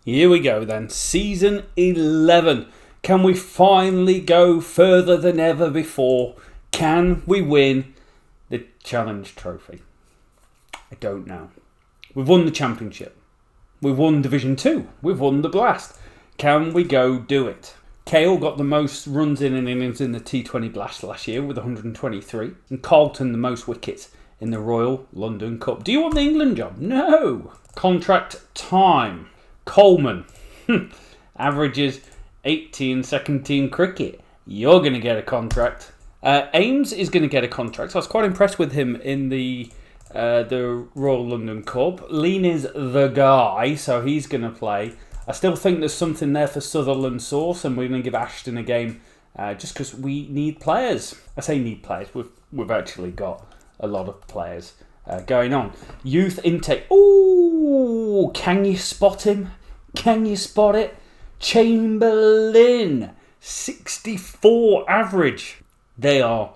Here we go then. Season 11. Can we finally go further than ever before? Can we win the Challenge Trophy? I don't know. We've won the Championship. We've won Division 2. We've won the Blast. Can we go do it? Kale got the most runs in an innings in the T20 Blast last year with 123. And Carlton the most wickets in the Royal London Cup. Do you want the England job? No. Contract time. Coleman averages 80 in second team cricket. You're going to get a contract. Ames is going to get a contract. I was quite impressed with him in the Royal London Cup. Lean is the guy, so he's going to play. I still think there's something there for Sutherland Sauce, and we're going to give Ashton a game just because we need players. I say need players. We've actually got a lot of players going on. Youth intake. Ooh, can you spot him? Can you spot it? Chamberlain, 64 average. They are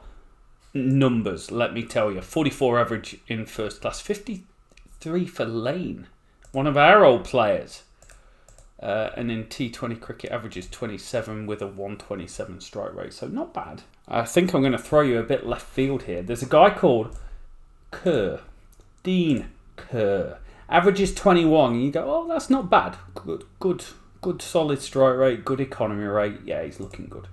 numbers, let me tell you. 44 average in first class, 53 for Lane, one of our old players. And in T20 cricket averages 27 with a 127 strike rate, so not bad. I think I'm going to throw you a bit left field here. There's a guy called Dean Kerr. Averages 21, and you go, oh, that's not bad. Good solid strike rate, good economy rate. Yeah, he's looking good.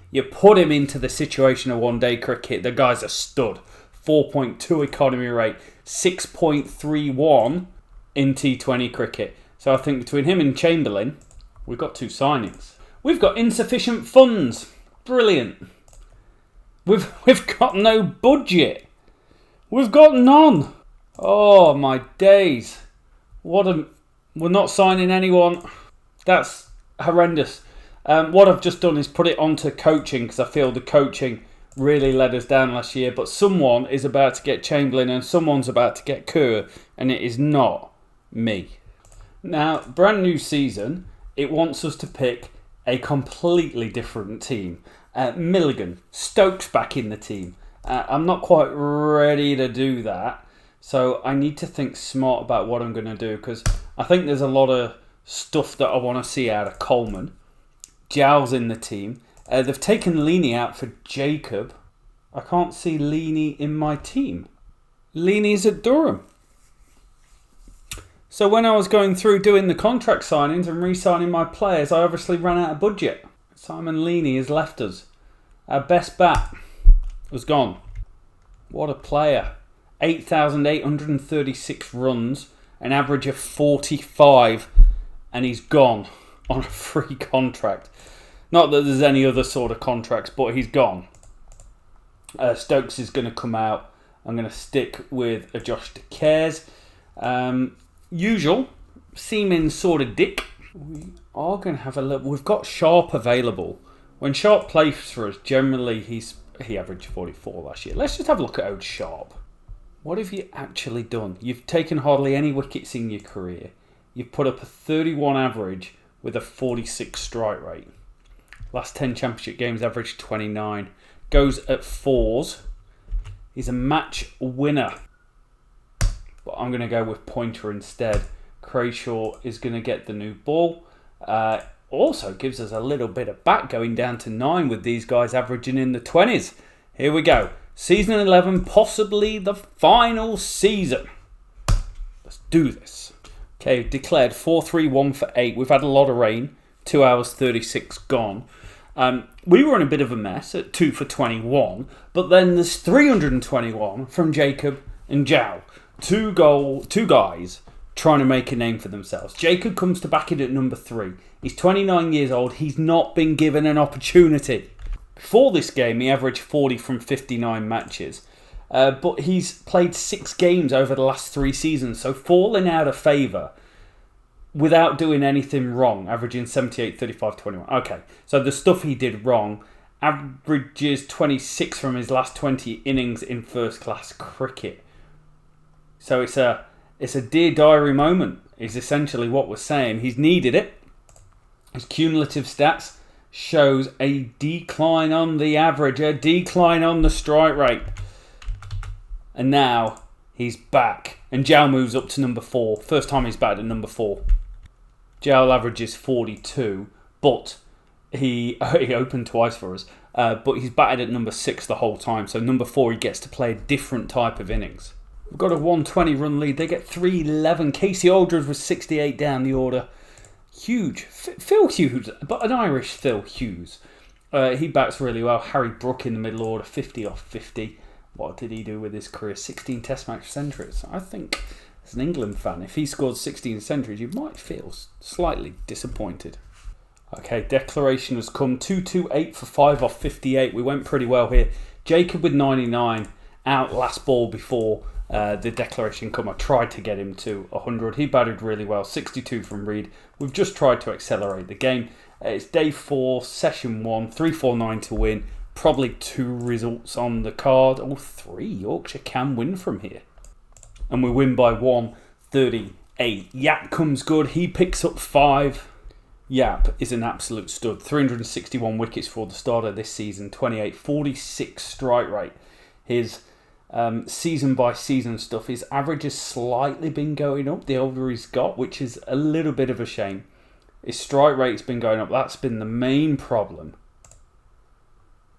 You put him into the situation of one-day cricket, the guy's a stud. 4.2 economy rate, 6.31 in T20 cricket. So I think between him and Chamberlain, we've got two signings. We've got insufficient funds. Brilliant. We've got no budget. We've got none. Oh, my days. We're not signing anyone. That's horrendous. What I've just done is put it onto coaching because I feel the coaching really let us down last year. But someone is about to get Chamberlain and someone's about to get Kerr, and it is not me. Now, brand new season, it wants us to pick a completely different team. Milligan, Stokes back in the team. I'm not quite ready to do that. So I need to think smart about what I'm going to do because I think there's a lot of stuff that I want to see out of Coleman. Jow's in the team. They've taken Leaney out for Jacob. I can't see Leaney in my team. Leaney's at Durham. So when I was going through doing the contract signings and re-signing my players, I obviously ran out of budget. Simon Leaney has left us. Our best bat was gone. What a player. 8,836 runs, an average of 45, and he's gone on a free contract. Not that there's any other sort of contracts, but he's gone. Stokes is going to come out. I'm going to stick with a Josh DeCares. Usual, seeming sort of dick. We are going to have a look. We've got Sharp available. When Sharp plays for us, generally he averaged 44 last year. Let's just have a look at old Sharp. What have you actually done? You've taken hardly any wickets in your career. You've put up a 31 average with a 46 strike rate. Last 10 championship games averaged 29. Goes at fours. He's a match winner. But I'm going to go with Pointer instead. Crayshaw is going to get the new ball. Also gives us a little bit of back going down to 9 with these guys averaging in the 20s. Here we go. Season 11, possibly the final season. Let's do this. Okay, declared 4-3-1 for 8. We've had a lot of rain. 2 hours 36 gone. We were in a bit of a mess at 2 for 21. But then there's 321 from Jacob and Jow. Two guys trying to make a name for themselves. Jacob comes to back it at number 3. He's 29 years old. He's not been given an opportunity. Before this game, he averaged 40 from 59 matches. But he's played 6 games over the last 3 seasons, so falling out of favour without doing anything wrong, averaging 78, 35, 21. Okay, so the stuff he did wrong, averages 26 from his last 20 innings in first-class cricket. So it's a dear diary moment, is essentially what we're saying. He's needed it. His cumulative stats shows a decline on the average, a decline on the strike rate. And now he's back. And Jow moves up to number 4. First time he's batted at number 4. Jowl averages 42, but he opened twice for us. But he's batted at number 6 the whole time. So number 4, he gets to play a different type of innings. We've got a 120 run lead. They get 311. Casey Aldridge was 68 down the order. Huge. Phil Hughes, but an Irish Phil Hughes. He bats really well. Harry Brook in the middle order, 50 off 50. What did he do with his career? 16 Test match centuries. I think, as an England fan, if he scored 16 centuries, you might feel slightly disappointed. Okay, declaration has come. 228 for 5 off 58. We went pretty well here. Jacob with 99 out last ball before the declaration come. I tried to get him to 100. He batted really well. 62 from Reed. We've just tried to accelerate the game. It's day 4, session 1. 349 to win. Probably 2 results on the card. 3. Yorkshire can win from here. And we win by 138. Yap comes good. He picks up 5. Yap is an absolute stud. 361 wickets for the starter this season. 28, 46 strike rate. His season by season stuff, his average has slightly been going up the older he's got, which is a little bit of a shame. His strike rate's been going up. That's been the main problem.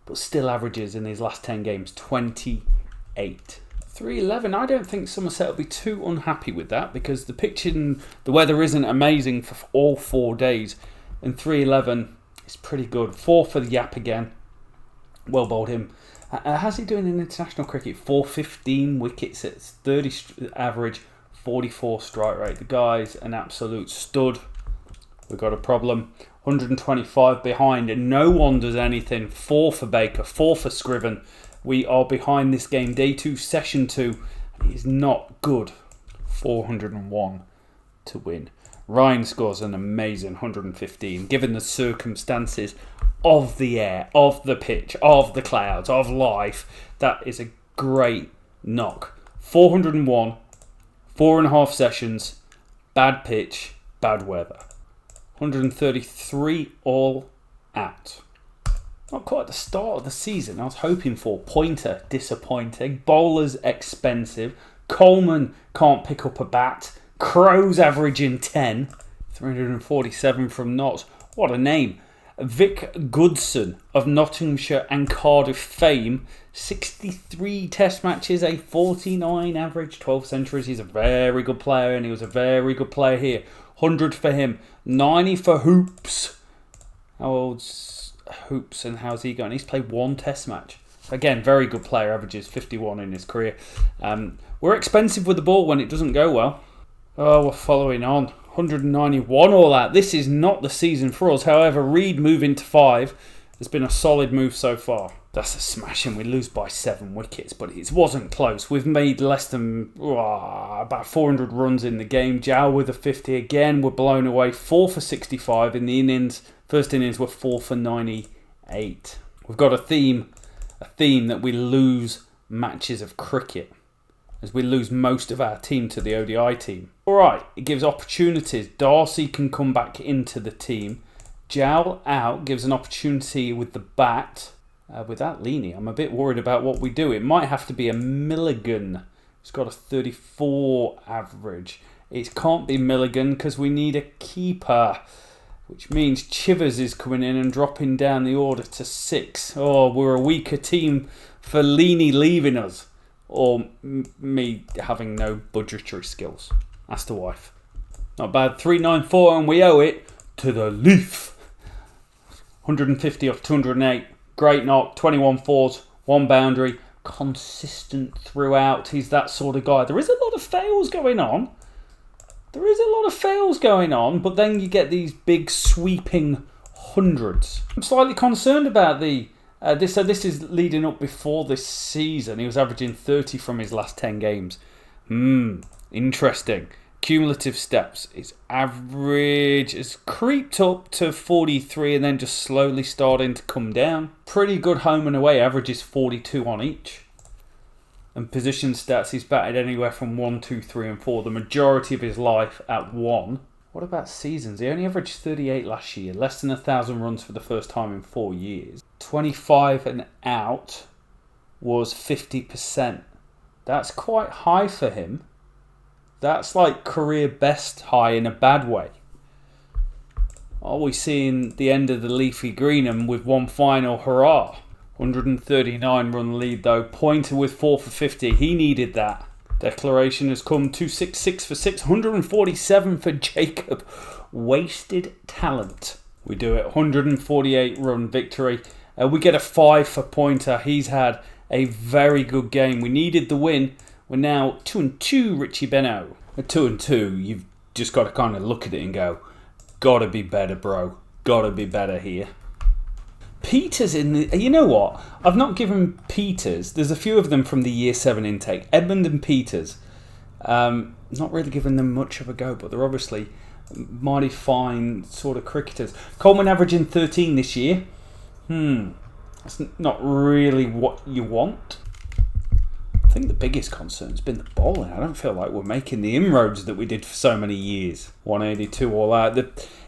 But still averages in his last 10 games 28. 311. I don't think Somerset will be too unhappy with that because the pitch and the weather isn't amazing for all 4 days. And 311 is pretty good. 4 for the Yap again. Well bowled him. How's he doing in international cricket? 415 wickets at 30 average, 44 strike rate. The guy's an absolute stud. We've got a problem. 125 behind and no one does anything. 4 for Baker, 4 for Scriven. We are behind this game. Day 2, session 2. It is not good. 401 to win. Ryan scores an amazing 115. Given the circumstances of the air, of the pitch, of the clouds, of life, that is a great knock. 401, 4.5 sessions, bad pitch, bad weather. 133 all out. Not quite the start of the season I was hoping for. Pointer, disappointing. Bowlers, expensive. Coleman can't pick up a bat. Crow's averaging 10. 347 from Notts. What a name. Vic Goodson of Nottinghamshire and Cardiff fame. 63 test matches, a 49 average, 12 centuries. He's a very good player and he was a very good player here. 100 for him. 90 for Hoops. How old's Hoops and how's he going? He's played 1 test match. Again, very good player, averages 51 in his career. We're expensive with the ball when it doesn't go well. Oh, we're following on. 191 all out. This is not the season for us. However, Reed moving to 5 has been a solid move so far. That's a smash and we lose by 7 wickets, but it wasn't close. We've made less than about 400 runs in the game. Jowl with a 50 again. We're blown away. 4 for 65 in the innings. First innings were 4 for 98. We've got a theme that we lose matches of cricket, as we lose most of our team to the ODI team. Alright, it gives opportunities. Darcy can come back into the team. Jowl out, gives an opportunity with the bat. With that Leany, I'm a bit worried about what we do. It might have to be a Milligan. He's got a 34 average. It can't be Milligan because we need a keeper, which means Chivers is coming in and dropping down the order to 6. Oh, we're a weaker team for Leany leaving us. Or me having no budgetary skills. That's the wife. Not bad. 394 and we owe it to the Leaf. 150 off 208. Great knock. 21 fours. 1 boundary. Consistent throughout. He's that sort of guy. There is a lot of fails going on. But then you get these big sweeping hundreds. I'm slightly concerned about the... This is leading up before this season. He was averaging 30 from his last 10 games. Interesting. Cumulative steps. His average has creeped up to 43 and then just slowly starting to come down. Pretty good home and away. Average is 42 on each. And position stats, he's batted anywhere from 1, 2, 3 and 4. The majority of his life at 1. What about seasons? He only averaged 38 last year. Less than 1,000 runs for the first time in 4 years. 25 and out was 50%. That's quite high for him. That's like career best high in a bad way. Are we seeing the end of the leafy green and with one final hurrah? 139 run lead though. Pointer with 4 for 50. He needed that. Declaration has come 266 for 6. 147 for Jacob. Wasted talent. We do it. 148 run victory. We get a 5 for Pointer. He's had a very good game. We needed the win. We're now 2-2, Richie Benno. At 2-2, you've just got to kind of look at it and go, gotta be better, bro. Gotta be better here. Peters in the... You know what? I've not given Peters... There's a few of them from the Year 7 intake. Edmund and Peters. Not really giving them much of a go, but they're obviously mighty fine sort of cricketers. Coleman averaging 13 this year. That's not really what you want. I think the biggest concern's been the bowling. I don't feel like we're making the inroads that we did for so many years. 182 all out.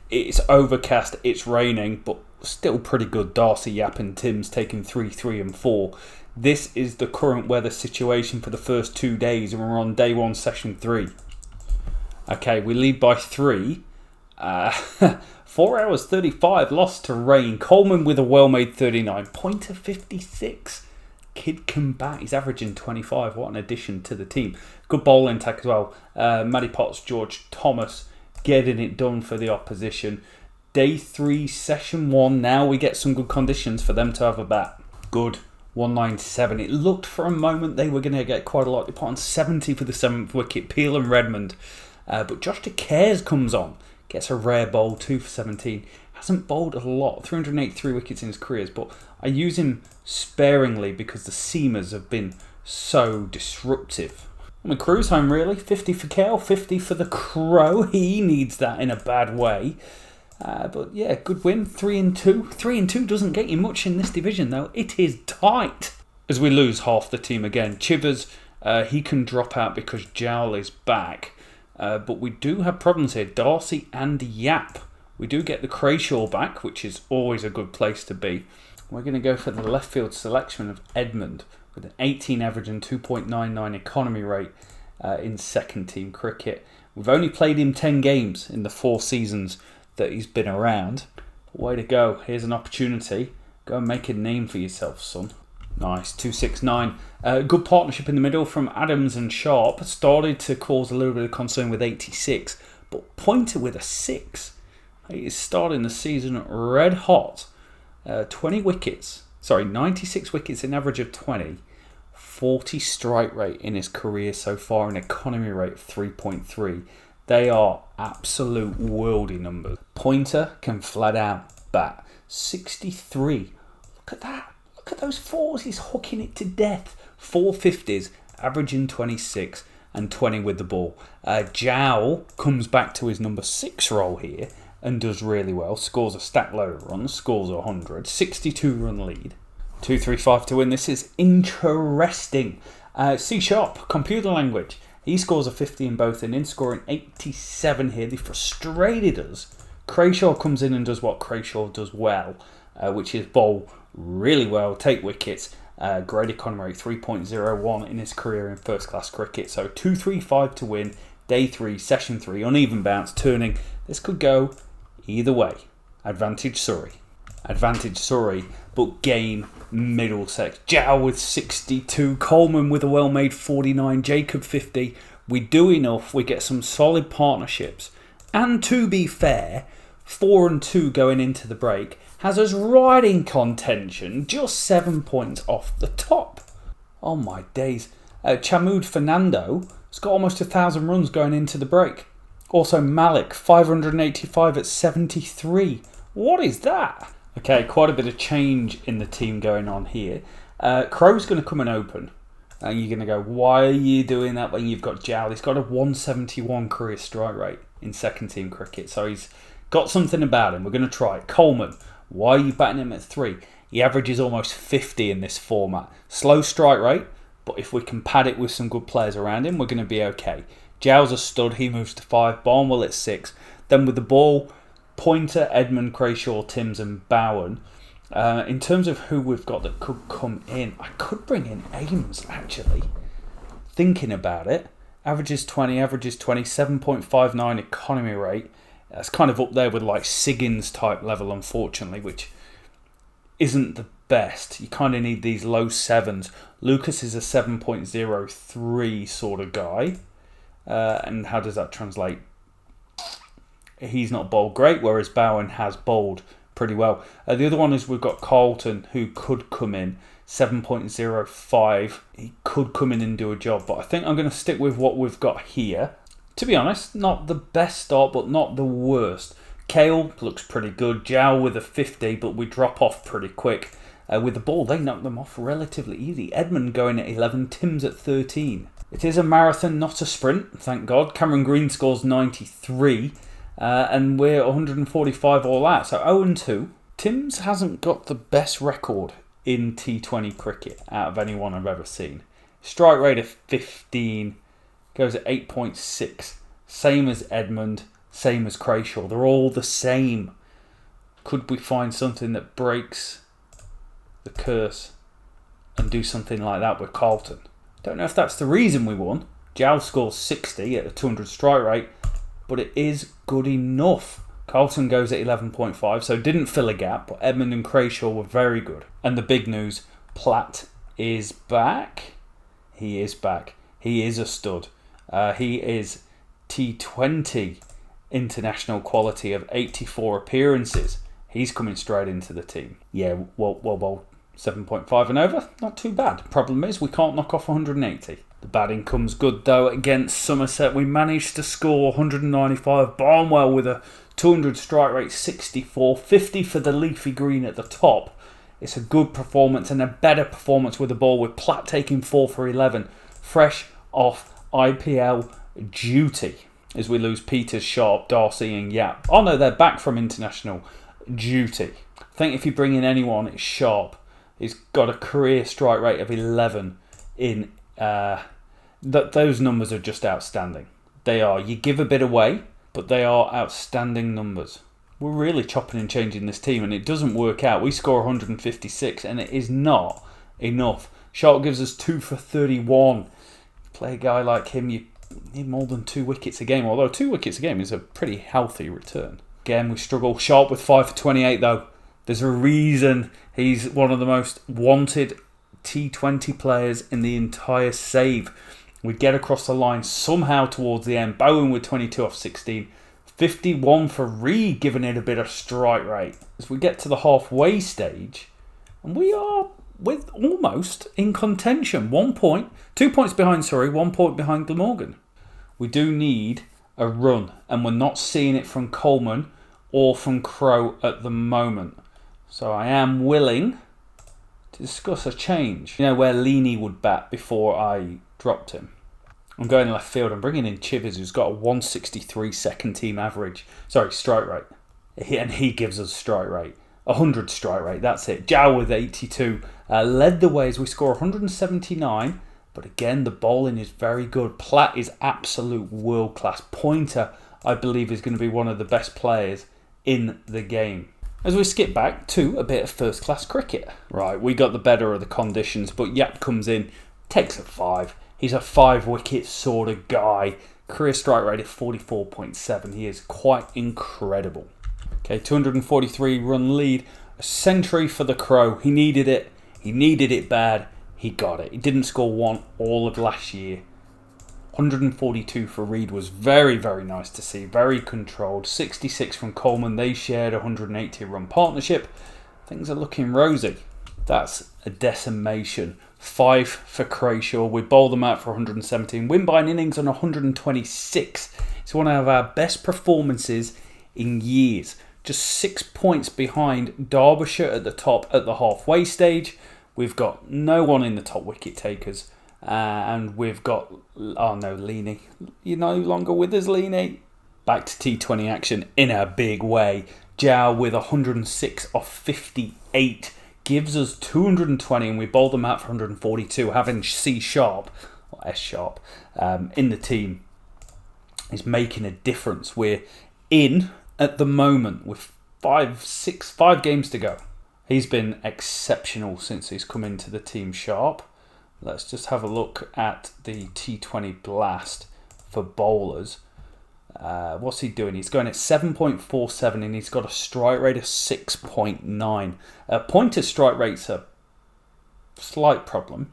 It's overcast, it's raining, but still pretty good. Darcy, Yap and Tim's taking 3, 3 and 4. This is the current weather situation for the first 2 days, and we're on day 1, session 3. Okay, we lead by 3. 4 hours 35, lost to rain. Coleman with a well-made 39. Pointer 56. Kid can bat. He's averaging 25. What an addition to the team. Good bowling attack as well. Matty Potts, George Thomas getting it done for the opposition. Day 3, session 1. Now we get some good conditions for them to have a bat. Good. 197. It looked for a moment they were going to get quite a lot. They put on 70 for the 7th wicket. Peel and Redmond. But Josh DeCares comes on. Gets a rare bowl, 2 for 17. Hasn't bowled a lot, 383 wickets in his careers, but I use him sparingly because the seamers have been so disruptive. I mean, Crew's home really, 50 for Kale, 50 for the Crow. He needs that in a bad way. But yeah, good win, 3-2. 3-2 doesn't get you much in this division though. It is tight. As we lose half the team again. Chivers, he can drop out because Jowl is back. But we do have problems here. Darcy and Yap. We do get the Crayshaw back, which is always a good place to be. We're going to go for the left field selection of Edmund with an 18 average and 2.99 economy rate in second team cricket. We've only played him 10 games in the 4 seasons that he's been around. Way to go. Here's an opportunity. Go and make a name for yourself, son. Nice, 269. Good partnership in the middle from Adams and Sharp. Started to cause a little bit of concern with 86, but Pointer with a 6. He is starting the season red hot. 20 wickets. Sorry, 96 wickets, an average of 20. 40 strike rate in his career so far, an economy rate of 3.3. They are absolute worldy numbers. Pointer can flat out bat. 63. Look at that. Look at those 4s. He's hooking it to death. 4 50s, averaging 26 and 20 with the ball. Jowl comes back to his number 6 role here and does really well. Scores a stack load of runs. Scores 100. 62 run lead. 235 to win. This is interesting. C Sharp, computer language. He scores a 50 in both innings, scoring 87 here. They frustrated us. Crayshaw comes in and does what Crayshaw does well, which is bowl really well, take wickets. Great economy rate, 3.01 in his career in first class cricket. So 235 to win. Day 3, session 3, uneven bounce, turning. This could go either way. Advantage Surrey. Advantage Surrey, but gain Middlesex. Jowl with 62. Coleman with a well-made 49. Jacob 50. We do enough. We get some solid partnerships. And to be fair, 4-2 going into the break has us right in contention, just 7 points off the top. Oh my days. Chamud Fernando has got almost 1,000 runs going into the break. Also Malik, 585 at 73. What is that? Okay, quite a bit of change in the team going on here. Crow's going to come and open. And you're going to go, why are you doing that when you've got Jowl? He's got a 171 career strike rate in second team cricket. So he's got something about him. We're going to try it. Coleman, why are you batting him at 3? He averages almost 50 in this format. Slow strike rate, but if we can pad it with some good players around him, we're going to be okay. Jowl's a stud. He moves to 5. Barnwell at 6. Then with the ball, Pointer, Edmund, Crayshaw, Timms and Bowen. In terms of who we've got that could come in, I could bring in Ames, actually. Thinking about it. Averages 20, 7.59 economy rate. That's kind of up there with like Siggins type level, unfortunately, which isn't the best. You kind of need these low 7s. Lucas is a 7.03 sort of guy. And how does that translate? He's not bowled great, whereas Bowen has bowled pretty well. The other one is we've got Carlton, who could come in 7.05. He could come in and do a job, but I think I'm going to stick with what we've got here. To be honest, not the best start, but not the worst. Kale looks pretty good. Jow with a 50, but we drop off pretty quick. With the ball, they knock them off relatively easy. Edmund going at 11, Tim's at 13. It is a marathon, not a sprint, thank God. Cameron Green scores 93, and we're 145 all out, so 0-2. Tim's hasn't got the best record in T20 cricket out of anyone I've ever seen. Strike rate of 15, goes at 8.6. Same as Edmund, same as Crayshaw. They're all the same. Could we find something that breaks the curse and do something like that with Carlton? Don't know if that's the reason we won. Jow scores 60 at a 200 strike rate, but it is good enough. Carlton goes at 11.5, so didn't fill a gap, but Edmund and Crayshaw were very good. And the big news, Platt is back. He is back. He is a stud. He is T20 international quality of 84 appearances. He's coming straight into the team. Yeah, well, 7.5 and over, not too bad. Problem is, we can't knock off 180. The batting comes good though against Somerset. We managed to score 195. Barnwell with a 200 strike rate, 64, 50 for the leafy green at the top. It's a good performance and a better performance with the ball, with Platt taking 4 for 11. Fresh off IPL duty as we lose Peters, Sharp, Darcy and Yap. Oh no, they're back from international duty. I think if you bring in anyone, it's Sharp. He's got a career strike rate of 11 in... those numbers are just outstanding. They are. You give a bit away, but they are outstanding numbers. We're really chopping and changing this team, and it doesn't work out. We score 156, and it is not enough. Sharp gives us 2 for 31. Play a guy like him, you need more than 2 wickets a game, although 2 wickets a game is a pretty healthy return. Again, we struggle. Sharp with 5 for 28, though. There's a reason he's one of the most wanted T20 players in the entire save. We get across the line somehow towards the end. Bowen with 22 off 16. 51 for Reed, giving it a bit of strike rate. As we get to the halfway stage, and we are with almost in contention. 1 point, 2 points behind, 1 point behind Glamorgan. We do need a run, and we're not seeing it from Coleman or from Crowe at the moment. So I am willing to discuss a change. You know, where Leaney would bat before I dropped him. I'm going left field. I'm bringing in Chivers, who's got a 163 second team average. Sorry, strike rate. And he gives us strike rate. 100 strike rate, that's it. Jow with 82 led the way as we score 179. But again, the bowling is very good. Platt is absolute world class. Pointer, I believe, is going to be one of the best players in the game. As we skip back to a bit of first class cricket. Right, we got the better of the conditions, but Yap comes in, takes a 5. He's a 5 wicket sort of guy. Career strike rate of 44.7. He is quite incredible. Okay, 243 run lead. A century for the Crow. He needed it. He needed it bad. He got it. He didn't score 1 all of last year. 142 for Reed was very, very nice to see. Very controlled. 66 from Coleman. They shared a 180 run partnership. Things are looking rosy. That's a decimation. 5 for Crayshaw. We bowl them out for 117. Win by an innings on 126. It's one of our best performances in years. Just 6 points behind Derbyshire at the top at the halfway stage. We've got no one in the top wicket takers. And we've got... Oh no, Leaney. You're no longer with us, Leaney. Back to T20 action in a big way. Jow with 106 off 58. Gives us 220 and we bowled them out for 142. Having C Sharp, or S Sharp, in the team is making a difference. We're in at the moment with 5 games to go. He's been exceptional since he's come into the team. Sharp. Let's just have a look at the T20 Blast for bowlers. What's he doing? He's going at 7.47 and he's got a strike rate of 6.9. Pointer strike rate's a slight problem,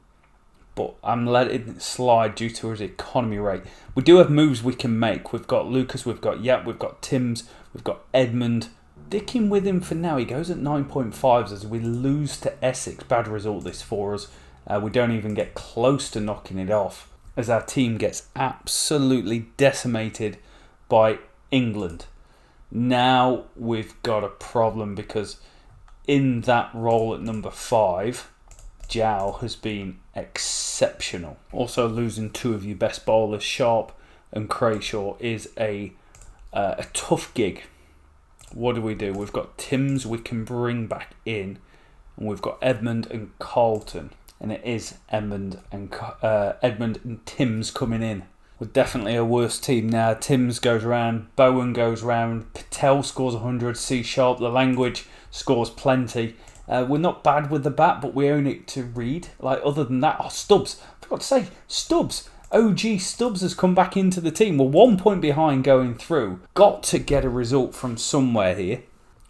but I'm letting it slide due to his economy rate. We do have moves we can make. We've got Lucas, we've got Yap, we've got Timms, we've got Edmund. Dicking with him for now. He goes at 9.5s as we lose to Essex. Bad result this for us. We don't even get close to knocking it off as our team gets absolutely decimated by England. Now we've got a problem because in that role at number 5, Jow has been exceptional. Also losing 2 of your best bowlers, Sharp and Crayshaw, is a tough gig. What do? We've got Timms we can bring back in, and we've got Edmund and Carlton, and it is Edmund and Timms coming in. We're definitely a worse team now. Timms goes round, Bowen goes round, Patel scores 100, C Sharp, the language scores plenty. We're not bad with the bat, but we own it to read. Like, other than that, Stubbs. I forgot to say, Stubbs. OG Stubbs has come back into the team. We're 1 point behind going through. Got to get a result from somewhere here.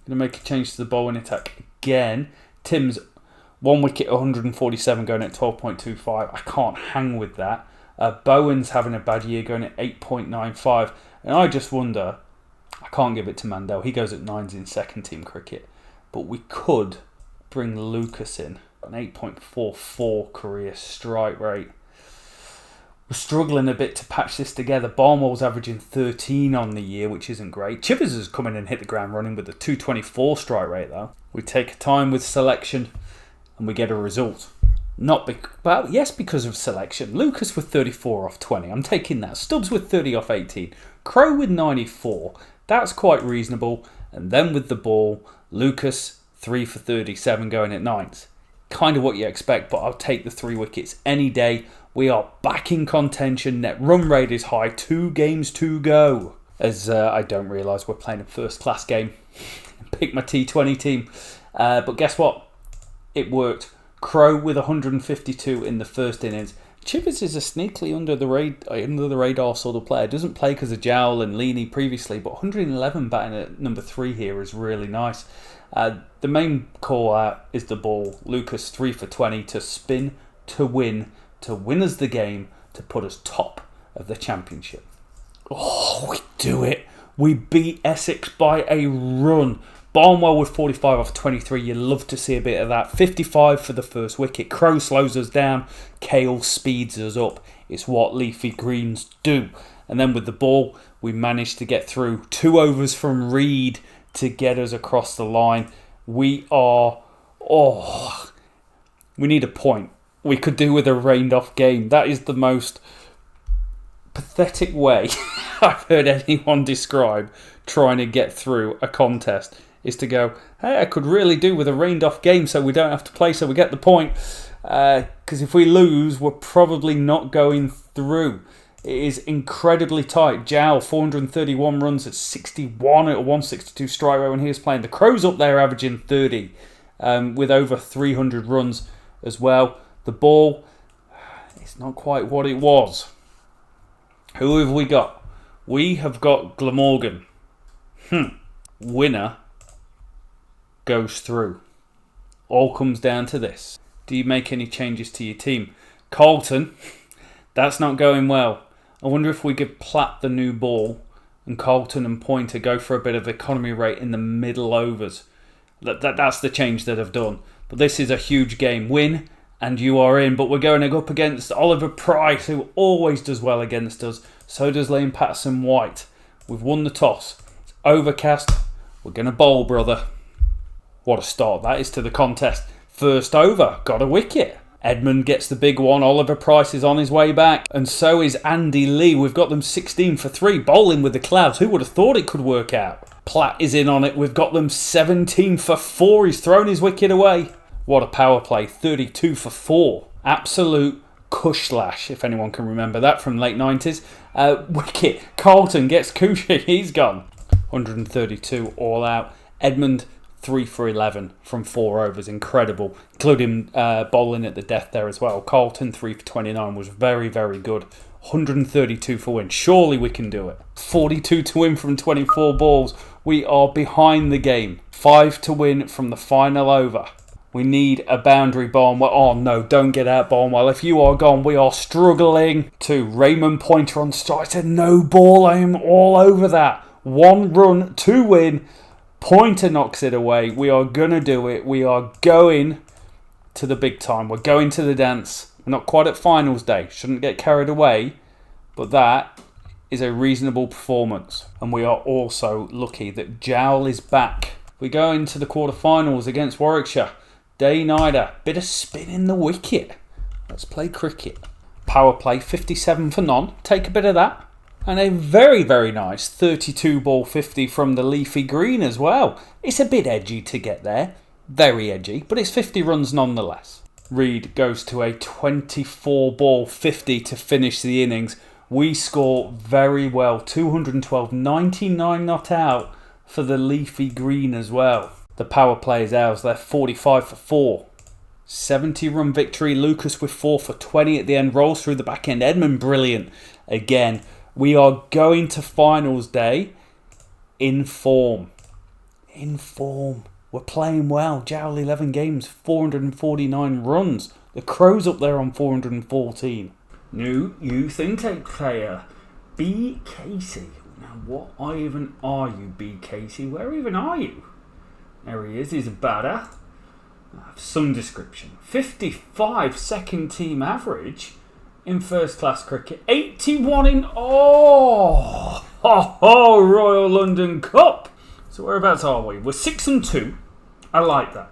Going to make a change to the bowling attack again. Tim's 1 wicket, 147, going at 12.25. I can't hang with that. Bowen's having a bad year, going at 8.95. And I just wonder, I can't give it to Mandel. He goes at 9s in second team cricket. But we could bring Lucas in. An 8.44 career strike rate. We're struggling a bit to patch this together. Barnwell's averaging 13 on the year, which isn't great. Chivers has come in and hit the ground running with a 224 strike rate, though. We take time with selection and we get a result. Yes, because of selection. Lucas with 34 off 20. I'm taking that. Stubbs with 30 off 18. Crow with 94. That's quite reasonable. And then with the ball, Lucas 3 for 37 going at 9s. Kind of what you expect, but I'll take the 3 wickets any day. We are back in contention. Net run rate is high. 2 games to go. As I don't realise we're playing a first class game. Pick my T20 team. But guess what? It worked. Crow with 152 in the first innings. Chivers is a sneakily under the radar sort of player. Doesn't play because of Jowl and Leaney previously, but 111 batting at number 3 here is really nice. The main call out is the ball. Lucas 3 for 20 to spin, to win us the game, to put us top of the championship. Oh, we do it. We beat Essex by a run. Barnwell with 45 off 23. You love to see a bit of that. 55 for the first wicket. Crow slows us down. Kale speeds us up. It's what leafy greens do. And then with the ball, we managed to get through. 2 overs from Reed to get us across the line. We need a point. We could do with a rained off game. That is the most pathetic way I've heard anyone describe trying to get through a contest, is to go, hey, I could really do with a rained off game so we don't have to play, so we get the point. Because if we lose, we're probably not going through. It is incredibly tight. Jowl, 431 runs at 61 at a 162 strike rate when he was playing. The Crows up there averaging 30 with over 300 runs as well. The ball, it's not quite what it was. Who have we got? We have got Glamorgan. Winner goes through. All comes down to this. Do you make any changes to your team? Carlton, that's not going well. I wonder if we could plat the new ball and Carlton and Pointer go for a bit of economy rate in the middle overs. That's the change that I've done. But this is a huge game. Win and you are in. But we're going up against Oliver Price, who always does well against us. So does Lane Patterson-White. We've won the toss. It's overcast. We're going to bowl, brother. What a start that is to the contest. First over, got a wicket. Edmund gets the big one. Oliver Price is on his way back. And so is Andy Lee. We've got them 16 for 3. Bowling with the clouds. Who would have thought it could work out? Platt is in on it. We've got them 17 for 4. He's thrown his wicket away. What a power play. 32 for 4. Absolute cush slash, if anyone can remember that from late 90s. Wicket. Carlton gets Kushi. He's gone. 132 all out. Edmund 3 for 11 from 4 overs. Incredible. Including bowling at the death there as well. Carlton 3 for 29 was very, very good. 132 for win. Surely we can do it. 42 to win from 24 balls. We are behind the game. 5 to win from the final over. We need a boundary, Barnwell. Oh no, don't get out, Barnwell. If you are gone, we are struggling. 2, Raymond Pointer on strike. I said no ball. I am all over that. 1 run, 2 win. Pointer knocks it away. We are going to do it. We are going to the big time. We're going to the dance. We're not quite at finals day. Shouldn't get carried away. But that is a reasonable performance. And we are also lucky that Jowl is back. We go into the quarterfinals against Warwickshire. Day-nighter. Bit of spin in the wicket. Let's play cricket. Power play, 57 for none. Take a bit of that. And a very, very nice 32 ball 50 from the leafy green as well. It's a bit edgy to get there. Very edgy. But it's 50 runs nonetheless. Reed goes to a 24 ball 50 to finish the innings. We score very well. 212, 99 not out for the leafy green as well. The power play is ours. They're 45 for 4. 70 run victory. Lucas with 4 for 20 at the end. Rolls through the back end. Edmund brilliant again. We are going to finals day in form. In form. We're playing well. Jowl 11 games. 449 runs. The Crows up there on 414. New youth intake player. B. Casey. Now what even are you, B. Casey? Where even are you? There he is. He's a batter. Some description. 55 second team average in first class cricket. 81 in... Oh! Royal London Cup. So whereabouts are we? We're 6-2. I like that.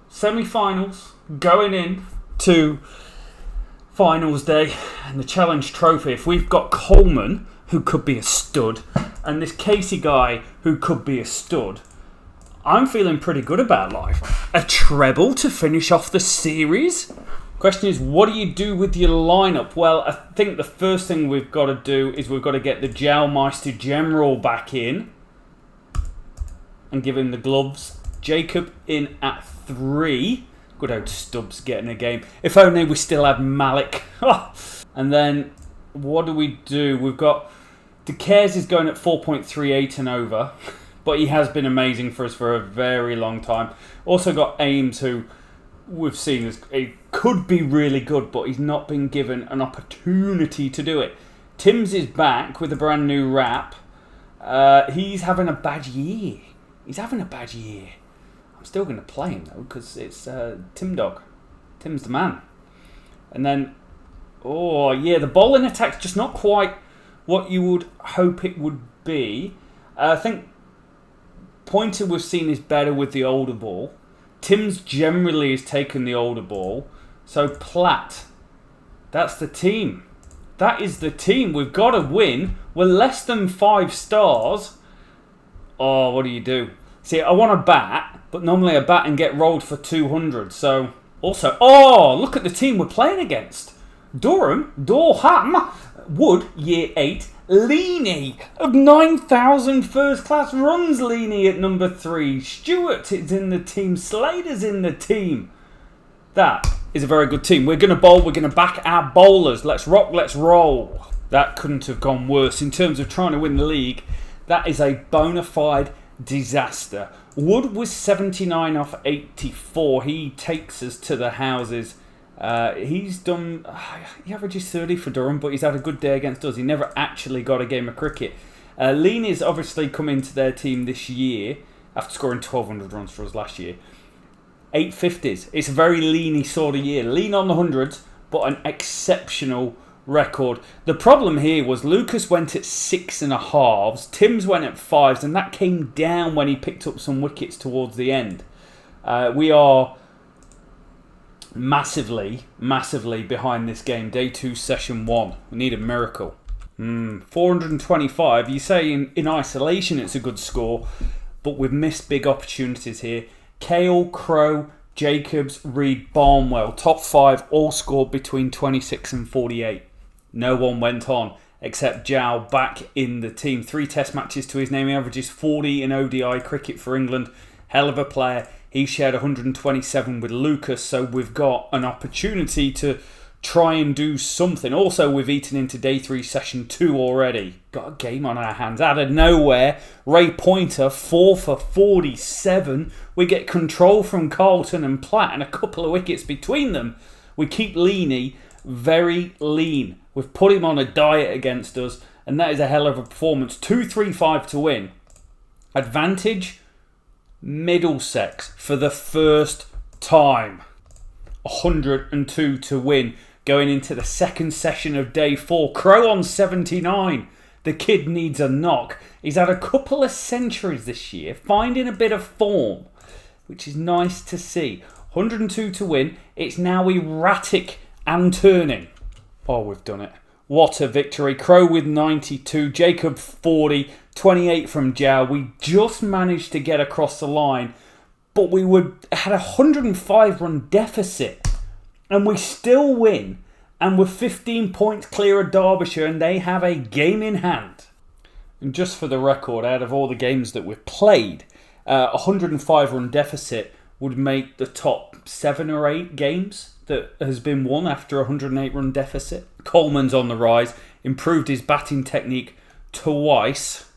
Semi-finals. Going in to finals day. And the Challenge Trophy. If we've got Coleman, who could be a stud, and this Casey guy, who could be a stud, I'm feeling pretty good about life. A treble to finish off the series? Question is, what do you do with your lineup? Well, I think the first thing we've got to do is we've got to get the Jowmeister General back in and give him the gloves. Jacob in at 3. Good old Stubbs getting a game. If only we still had Malik. And then, what do we do? We've got... De Cares is going at 4.38 and over. But he has been amazing for us for a very long time. Also got Ames, who we've seen as he could be really good, but he's not been given an opportunity to do it. Timms is back with a brand new wrap. He's having a bad year. He's having a bad year. I'm still going to play him though, because it's Tim Dog. Tim's the man. And then, the bowling attack's just not quite what you would hope it would be. I think Pointer we've seen is better with the older ball. Timms generally has taken the older ball. So Platt, that's the team. That is the team. We've got to win. We're less than 5 stars. Oh, what do you do? See, I want to bat, but normally I bat and get rolled for 200. So, also, look at the team we're playing against. Durham, Wood, year 8. Leaney of 9,000 first class runs. Leaney at number 3. Stewart is in the team. Slater's in the team. That is a very good team. We're going to bowl. We're going to back our bowlers. Let's rock. Let's roll. That couldn't have gone worse in terms of trying to win the league. That is a bona fide disaster. Wood was 79 off 84. He takes us to the houses. He's done... he averages 30 for Durham, but he's had a good day against us. He never actually got a game of cricket. Leaney's obviously come into their team this year after scoring 1,200 runs for us last year. 850s. It's a very Leaney sort of year. Lean on the hundreds, but an exceptional record. The problem here was Lucas went at 6.5s. Timms went at 5s, and that came down when he picked up some wickets towards the end. We are massively behind this game. Day 2, session 1. We need a miracle. 425. You say in isolation it's a good score, but we've missed big opportunities here. Kale, Crow, Jacobs, Reed, Barnwell. Top 5 all scored between 26 and 48. No one went on except Jowl back in the team. 3 test matches to his name. He averages 40 in ODI cricket for England. Hell of a player. He shared 127 with Lucas, so we've got an opportunity to try and do something. Also, we've eaten into day 3, session 2 already. Got a game on our hands. Out of nowhere, Ray Pointer, 4 for 47. We get control from Carlton and Platt and a couple of wickets between them. We keep Leaney very lean. We've put him on a diet against us, and that is a hell of a performance. 2-3-5 to win. Advantage, Middlesex for the first time. 102 to win. Going into the second session of day 4. Crow on 79. The kid needs a knock. He's had a couple of centuries this year, finding a bit of form, which is nice to see. 102 to win. It's now erratic and turning. Oh, we've done it. What a victory. Crow with 92. Jacob 40. 28 from Jow. We just managed to get across the line, but we had a 105 run deficit. And we still win. And we're 15 points clear of Derbyshire, and they have a game in hand. And just for the record, out of all the games that we've played, 105 run deficit would make the top 7 or 8 games that has been won after a 108 run deficit. Coleman's on the rise, improved his batting technique twice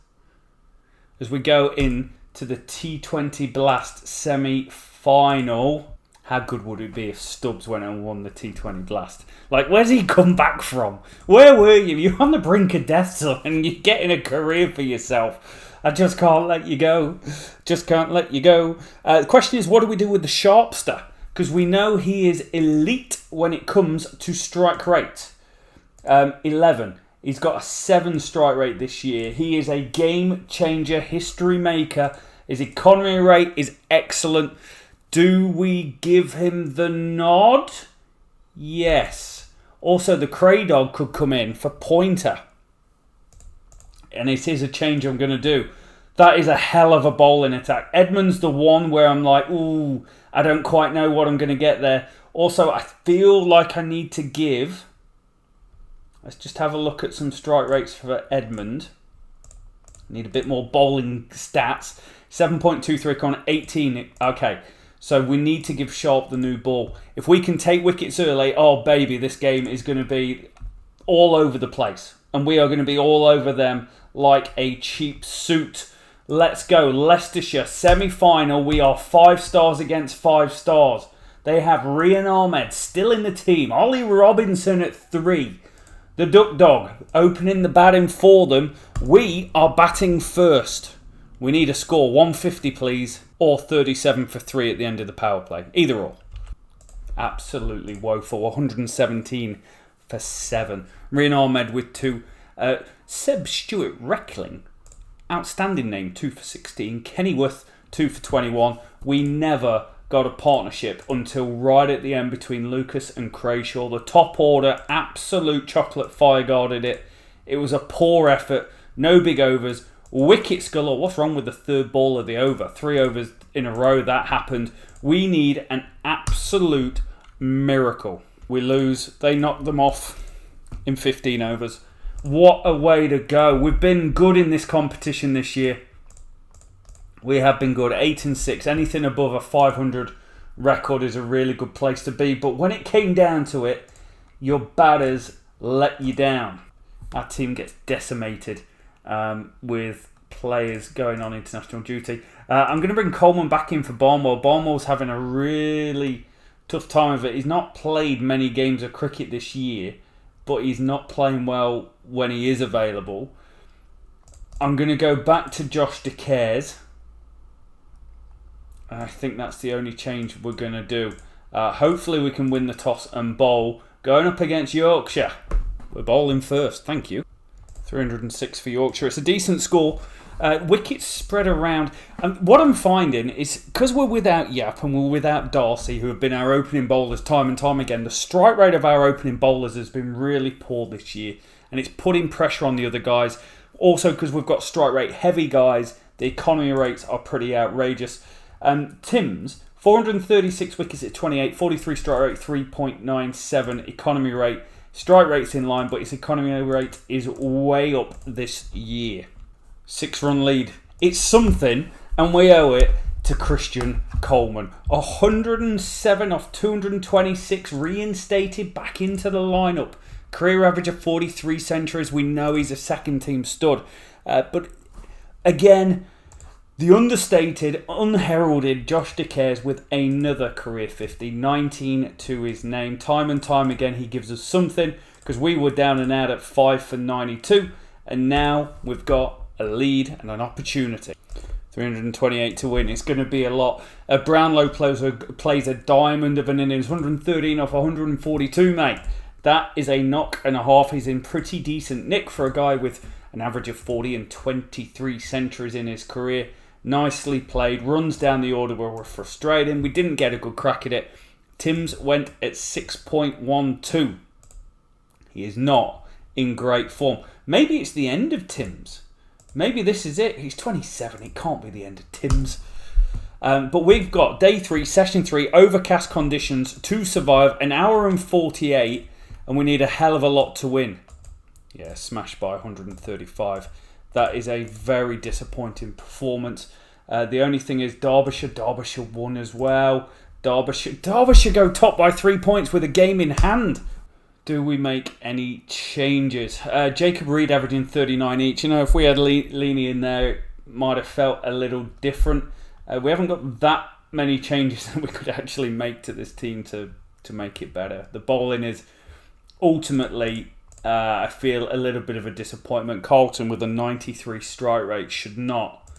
as we go into the T20 Blast semi-final. How good would it be if Stubbs went and won the T20 Blast? Like, where's he come back from? Where were you? You're on the brink of death, son, and you're getting a career for yourself. I just can't let you go. Just can't let you go. The question is, what do we do with the Sharpster? Because we know he is elite when it comes to strike rate. 11. He's got a 7 strike rate this year. He is a game changer, history maker. His economy rate is excellent. Do we give him the nod? Yes. Also, the Cray Dog could come in for Pointer. And it is a change I'm going to do. That is a hell of a bowling attack. Edmund's the one where I'm like, ooh, I don't quite know what I'm going to get there. Also, I feel like I need to give... Let's just have a look at some strike rates for Edmund. Need a bit more bowling stats. 7.23 on 18. Okay. So we need to give Sharp the new ball. If we can take wickets early, oh baby, this game is going to be all over the place. And we are going to be all over them like a cheap suit. Let's go. Leicestershire, semi-final. We are 5 stars against 5 stars. They have Rian Ahmed still in the team. Ollie Robinson at 3. The Duck Dog opening the batting for them. We are batting first. We need a score. 150, please. Or 37 for 3 at the end of the power play. Either or. Absolutely woeful. 117 for 7. Rian Ahmed with 2. Seb Stewart Reckling. Outstanding name. 2 for 16. Kennyworth 2 for 21. We never got a partnership until right at the end between Lucas and Crayshaw. The top order, absolute chocolate fire guarded it. It was a poor effort. No big overs. Wickets galore. What's wrong with the third ball of the over? 3 overs in a row. That happened. We need an absolute miracle. We lose. They knock them off in 15 overs. What a way to go. We've been good in this competition this year. We have been good. 8 and 6. Anything above a 500 record is a really good place to be. But when it came down to it, your batters let you down. Our team gets decimated with players going on international duty. I'm going to bring Coleman back in for Barnwell. Barnwell's having a really tough time of it. He's not played many games of cricket this year, but he's not playing well when he is available. I'm going to go back to Josh DeCares. I think that's the only change we're going to do. Hopefully we can win the toss and bowl. Going up against Yorkshire. We're bowling first, thank you. 306 for Yorkshire. It's a decent score. Wickets spread around. And what I'm finding is, because we're without Yap and we're without Darcy, who have been our opening bowlers time and time again, the strike rate of our opening bowlers has been really poor this year. And it's putting pressure on the other guys. Also, because we've got strike rate heavy guys, the economy rates are pretty outrageous. Timms, 436 wickets at 28, 43 strike rate, 3.97 economy rate. Strike rate's in line, but its economy rate is way up this year. 6-run lead. It's something, and we owe it to Christian Coleman. 107 off 226, reinstated back into the lineup. Career average of 43 centuries. We know he's a second team stud. But again, the understated, unheralded Josh De Caires with another career 50, 19 to his name. Time and time again, he gives us something, because we were down and out at 5 for 92, and now we've got a lead and an opportunity. 328 to win. It's going to be a lot. Brownlow plays a diamond of an innings, 113 off 142, mate. That is a knock and a half. He's in pretty decent nick for a guy with an average of 40 and 23 centuries in his career. Nicely played. Runs down the order were frustrating. We didn't get a good crack at it. Timms went at 6.12. He is not in great form. Maybe it's the end of Timms. Maybe this is it. He's 27. It can't be the end of Timms. But we've got day 3, session 3, overcast conditions to survive, an hour and 48, and we need a hell of a lot to win. Yeah, smashed by 135. That is a very disappointing performance. The only thing is Derbyshire won as well. Derbyshire go top by 3 points with a game in hand. Do we make any changes? Jacob Reed averaging 39 each. You know, if we had Leany in there, it might have felt a little different. We haven't got that many changes that we could actually make to this team to make it better. The bowling is ultimately, I feel, a little bit of a disappointment. Carlton with a 93 strike rate should not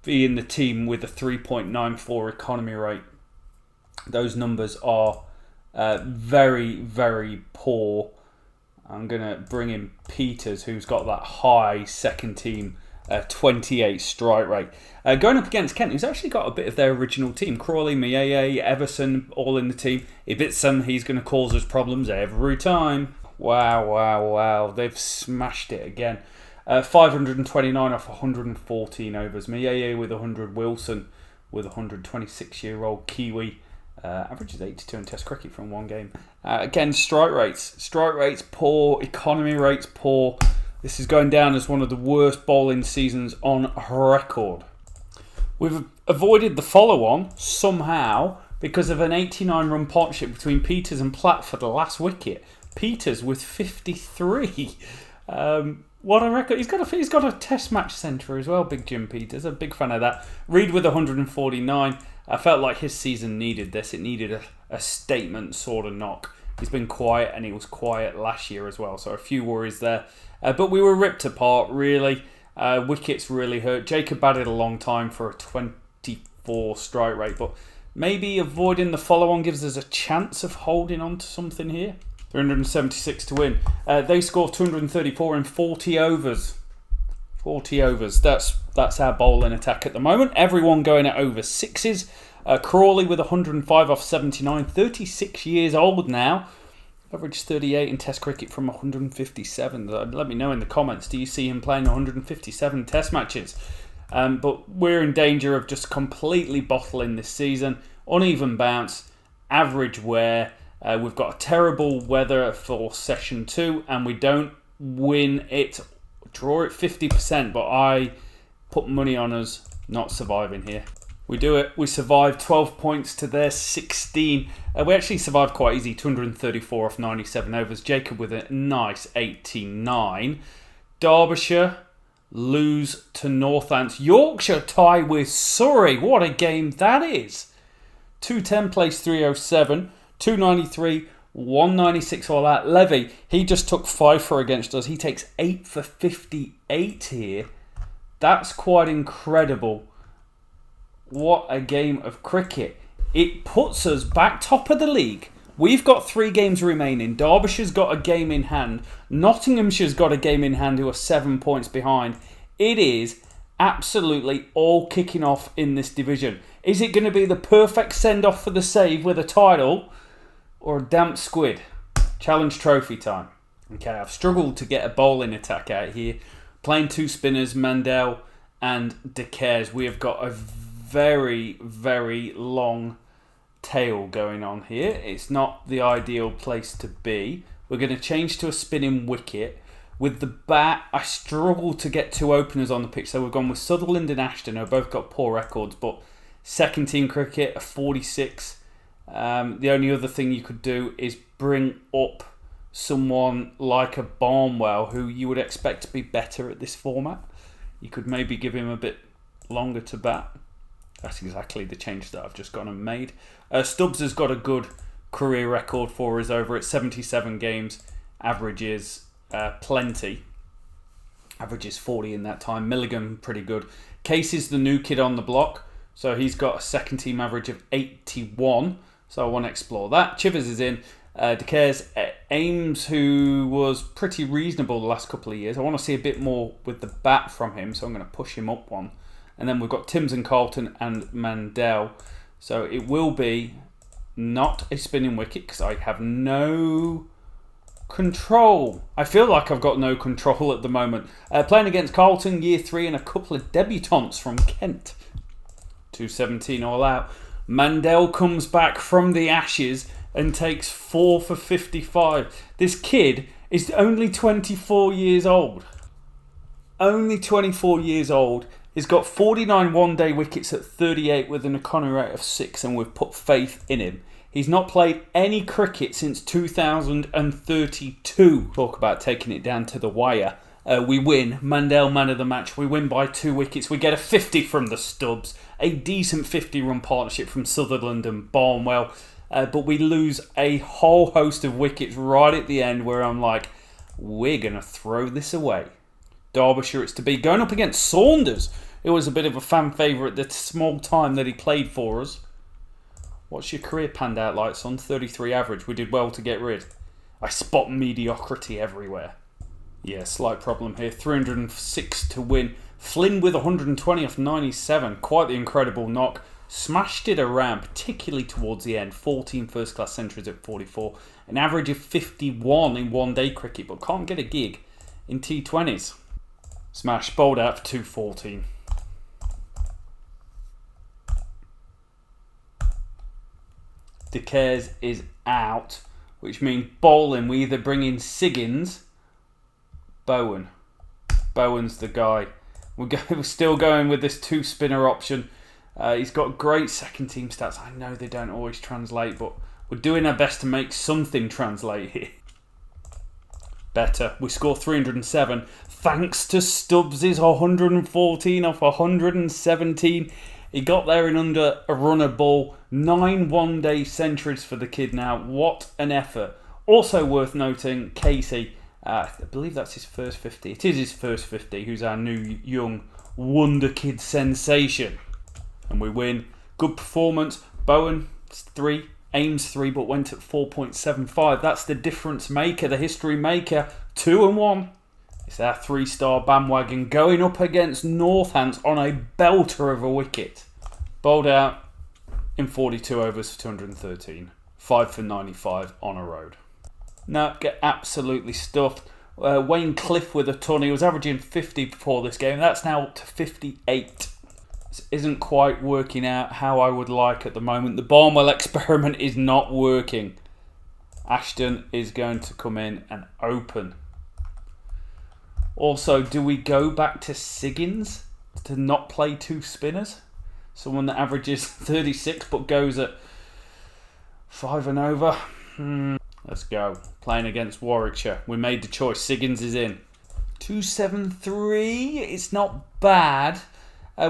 be in the team with a 3.94 economy rate. Those numbers are very, very poor. I'm going to bring in Peters, who's got that high second team 28 strike rate. Going up against Kent, who's actually got a bit of their original team. Crawley, Mieye, Everson, all in the team. Ibitson, he's going to cause us problems every time. Wow. They've smashed it again. 529 off 114 overs. Mieye with 100. Wilson with 126-year-old Kiwi. Averages 82 in Test cricket from one game. Again, strike rates poor, economy rates poor. This is going down as one of the worst bowling seasons on record. We've avoided the follow-on somehow because of an 89-run partnership between Peters and Platt for the last wicket. Peters with 53. What a record. He's got a test match centre as well, Big Jim Peters. A big fan of that. Reed with 149. I felt like his season needed this. It needed a statement sort of knock. He's been quiet, and he was quiet last year as well, so a few worries there. But we were ripped apart, really. Wickets really hurt. Jacob batted a long time for a 24 strike rate, but maybe avoiding the follow-on gives us a chance of holding on to something here. 376 to win. They scored 234 in 40 overs. 40 overs. That's our bowling attack at the moment. Everyone going at over sixes. Crawley with 105 off 79. 36 years old now. Average 38 in Test cricket from 157. Let me know in the comments. Do you see him playing 157 Test matches? But we're in danger of just completely bottling this season. Uneven bounce. Average wear. We've got terrible weather for session 2, and we don't win it. Draw it 50%, but I put money on us not surviving here. We do it. We survive 12 points to their 16. We actually survived quite easy. 234 off 97 overs. Jacob with a nice 89. Derbyshire lose to Northants. Yorkshire tie with Surrey. What a game that is. 210 plays 307. 293. 196 all out. Levy, he just took 5 for against us. He takes 8 for 58 here. That's quite incredible. What a game of cricket. It puts us back top of the league. We've got 3 games remaining. Derbyshire's got a game in hand. Nottinghamshire's got a game in hand who are 7 points behind. It is absolutely all kicking off in this division. Is it going to be the perfect send-off for the save with a title? Or a damp squid? Challenge trophy time. Okay, I've struggled to get a bowling attack out here. Playing 2 spinners, Mandel and De Caires. We have got a very, very long tail going on here. It's not the ideal place to be. We're going to change to a spinning wicket. With the bat, I struggled to get 2 openers on the pitch. So we've gone with Sutherland and Ashton, who have both got poor records. But Second team cricket, a 46. The only other thing you could do is bring up someone like a Barnwell, who you would expect to be better at this format. You could maybe give him a bit longer to bat. That's exactly the change that I've just gone and made. Stubbs has got a good career record for us over at 77 games. Averages plenty. Averages 40 in that time. Milligan, pretty good. Casey's the new kid on the block. So he's got a second team average of 81. So I want to explore that. Chivers is in. De Caires, Ames, who was pretty reasonable the last couple of years. I want to see a bit more with the bat from him. So I'm going to push him up one. And then we've got Timms and Carlton and Mandel. So it will be not a spinning wicket because I have no control. I feel like I've got no control at the moment. Playing against Carlton, year 3, and a couple of debutants from Kent. 217 all out. Mandel comes back from the ashes and takes 4 for 55. This kid is only 24 years old. Only 24 years old. He's got 49 one-day wickets at 38 with an economy rate of 6, and we've put faith in him. He's not played any cricket since 2032. Talk about taking it down to the wire. We win. Mandel, man of the match. We win by 2 wickets. We get a 50 from the Stubbs. A decent 50-run partnership from Sutherland and Barnwell. But we lose a whole host of wickets right at the end where I'm like, we're going to throw this away. Derbyshire it's to be. Going up against Saunders. It was a bit of a fan favourite the small time that he played for us. What's your career panned out like, son? 33 average. We did well to get rid. I spot mediocrity everywhere. Yeah, slight problem here. 306 to win. Flynn with 120 off 97. Quite the incredible knock. Smashed it around, particularly towards the end. 14 first-class centuries at 44. An average of 51 in one-day cricket, but can't get a gig in T20s. Smash, bowled out for 214. De Caires is out, which means bowling. We either bring in Siggins, Bowen. Bowen's the guy. We're still going with this 2-spinner option. He's got great second team stats. I know they don't always translate, but we're doing our best to make something translate here. Better. We score 307 thanks to Stubbs' 114 off 117. He got there in under a runner ball. 9 one-day centuries for the kid now. What an effort. Also worth noting, Casey, I believe that's his first 50. It is his first 50, who's our new young wonder kid sensation. And we win. Good performance. Bowen, 3. Ames 3, but went at 4.75. That's the difference maker, the history maker. 2 and 1. It's our 3-star bandwagon going up against Northants on a belter of a wicket. Bowled out in 42 overs for 213. 5 for 95 on a road. No, get absolutely stuffed. Wayne Cliff with a ton. He was averaging 50 before this game. That's now up to 58. This isn't quite working out how I would like at the moment. The Barnwell experiment is not working. Ashton is going to come in and open. Also, do we go back to Siggins to not play 2 spinners? Someone that averages 36 but goes at 5 and over. Let's go. Playing against Warwickshire. We made the choice. Siggins is in. 273. It's not bad.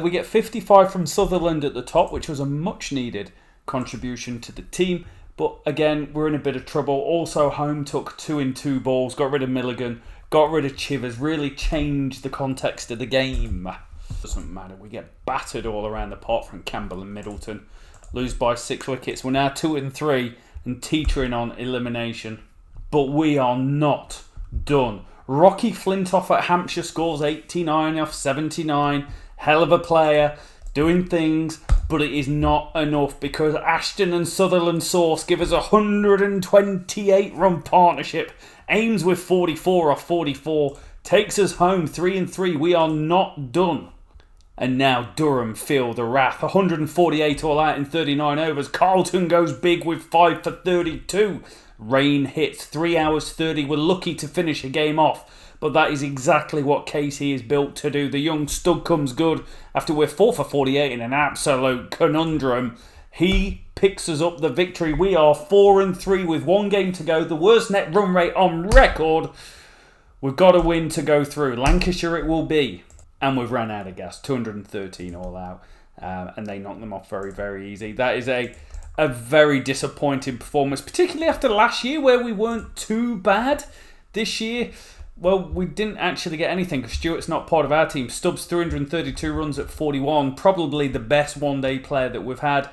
We get 55 from Sutherland at the top, which was a much needed contribution to the team. But again, we're in a bit of trouble. Also, home took 2 in 2 balls. Got rid of Milligan. Got rid of Chivers. Really changed the context of the game. Doesn't matter. We get battered all around the pot from Campbell and Middleton. Lose by 6 wickets. We're now 2 and 3 and teetering on elimination. But we are not done. Rocky Flintoff at Hampshire scores 89 off 79. Hell of a player. Doing things. But it is not enough because Ashton and Sutherland Source give us a 128-run partnership. Ames with 44 off 44. Takes us home 3 and 3. We are not done. And now Durham feel the wrath. 148 all out in 39 overs. Carlton goes big with 5 for 32. Rain hits. 3 hours 30. We're lucky to finish a game off. but that is exactly what Casey is built to do. The young stud comes good after we're 4 for 48 in an absolute conundrum. He picks us up the victory. We are 4-3 with 1 game to go. The worst net run rate on record. We've got a win to go through. Lancashire it will be. And we've run out of gas. 213 all out. And they knocked them off very, very easy. That is a very disappointing performance, particularly after last year where we weren't too bad. This year, well, we didn't actually get anything because Stuart's not part of our team. Stubbs 332 runs at 41. Probably the best one-day player that we've had.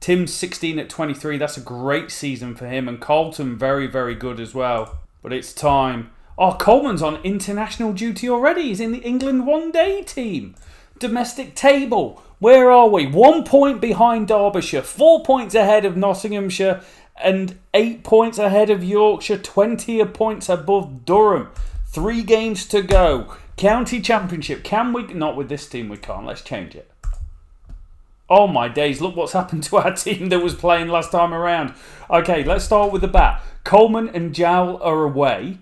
Tim's 16 at 23. That's a great season for him. And Carlton, very, very good as well. But it's time. Oh, Coleman's on international duty already. He's in the England one-day team. Domestic table. Where are we? 1 point behind Derbyshire. 4 points ahead of Nottinghamshire. And 8 points ahead of Yorkshire. 20 points above Durham. 3 games to go. County Championship. Can we? Not with this team we can't. Let's change it. Oh my days, look what's happened to our team that was playing last time around. Okay, let's start with the bat. Coleman and Jowl are away.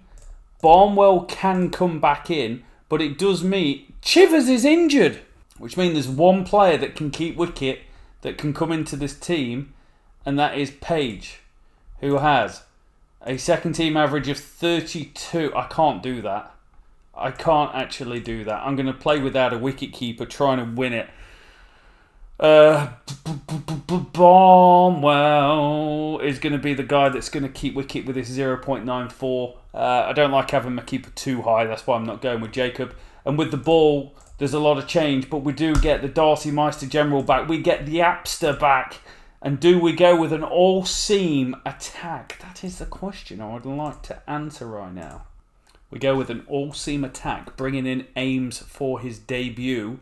Barnwell can come back in, but it does mean Chivers is injured, which means there's one player that can keep wicket that can come into this team, and that is Page, who has a second team average of 32. I can't do that. I can't actually do that. I'm going to play without a wicket keeper trying to win it. Barnwell is going to be the guy that's going to keep wicket with his 0.94. I don't like having my keeper too high. That's why I'm not going with Jacob. And with the ball, there's a lot of change. But we do get the Darcy Meister General back. We get the Apster back. And do we go with an all-seam attack? That is the question I would like to answer right now. We go with an all-seam attack, bringing in Ames for his debut.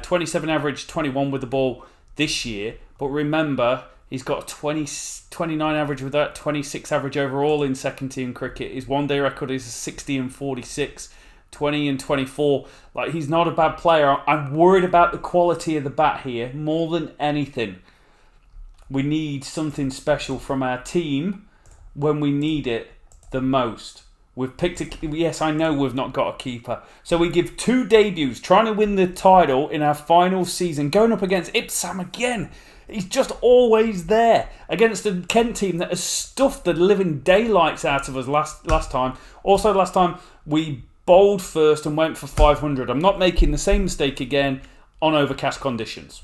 27 average, 21 with the ball this year. But remember, he's got a 29 average with that, 26 average overall in second team cricket. His one-day record is 60 and 46, 20 and 24. Like, he's not a bad player. I'm worried about the quality of the bat here more than anything. We need something special from our team when we need it the most. We've picked a... Yes, I know we've not got a keeper. So we give 2 debuts, trying to win the title in our final season, going up against Ipsam again. He's just always there against a Kent team that has stuffed the living daylights out of us last time. Also, last time we bowled first and went for 500. I'm not making the same mistake again on overcast conditions.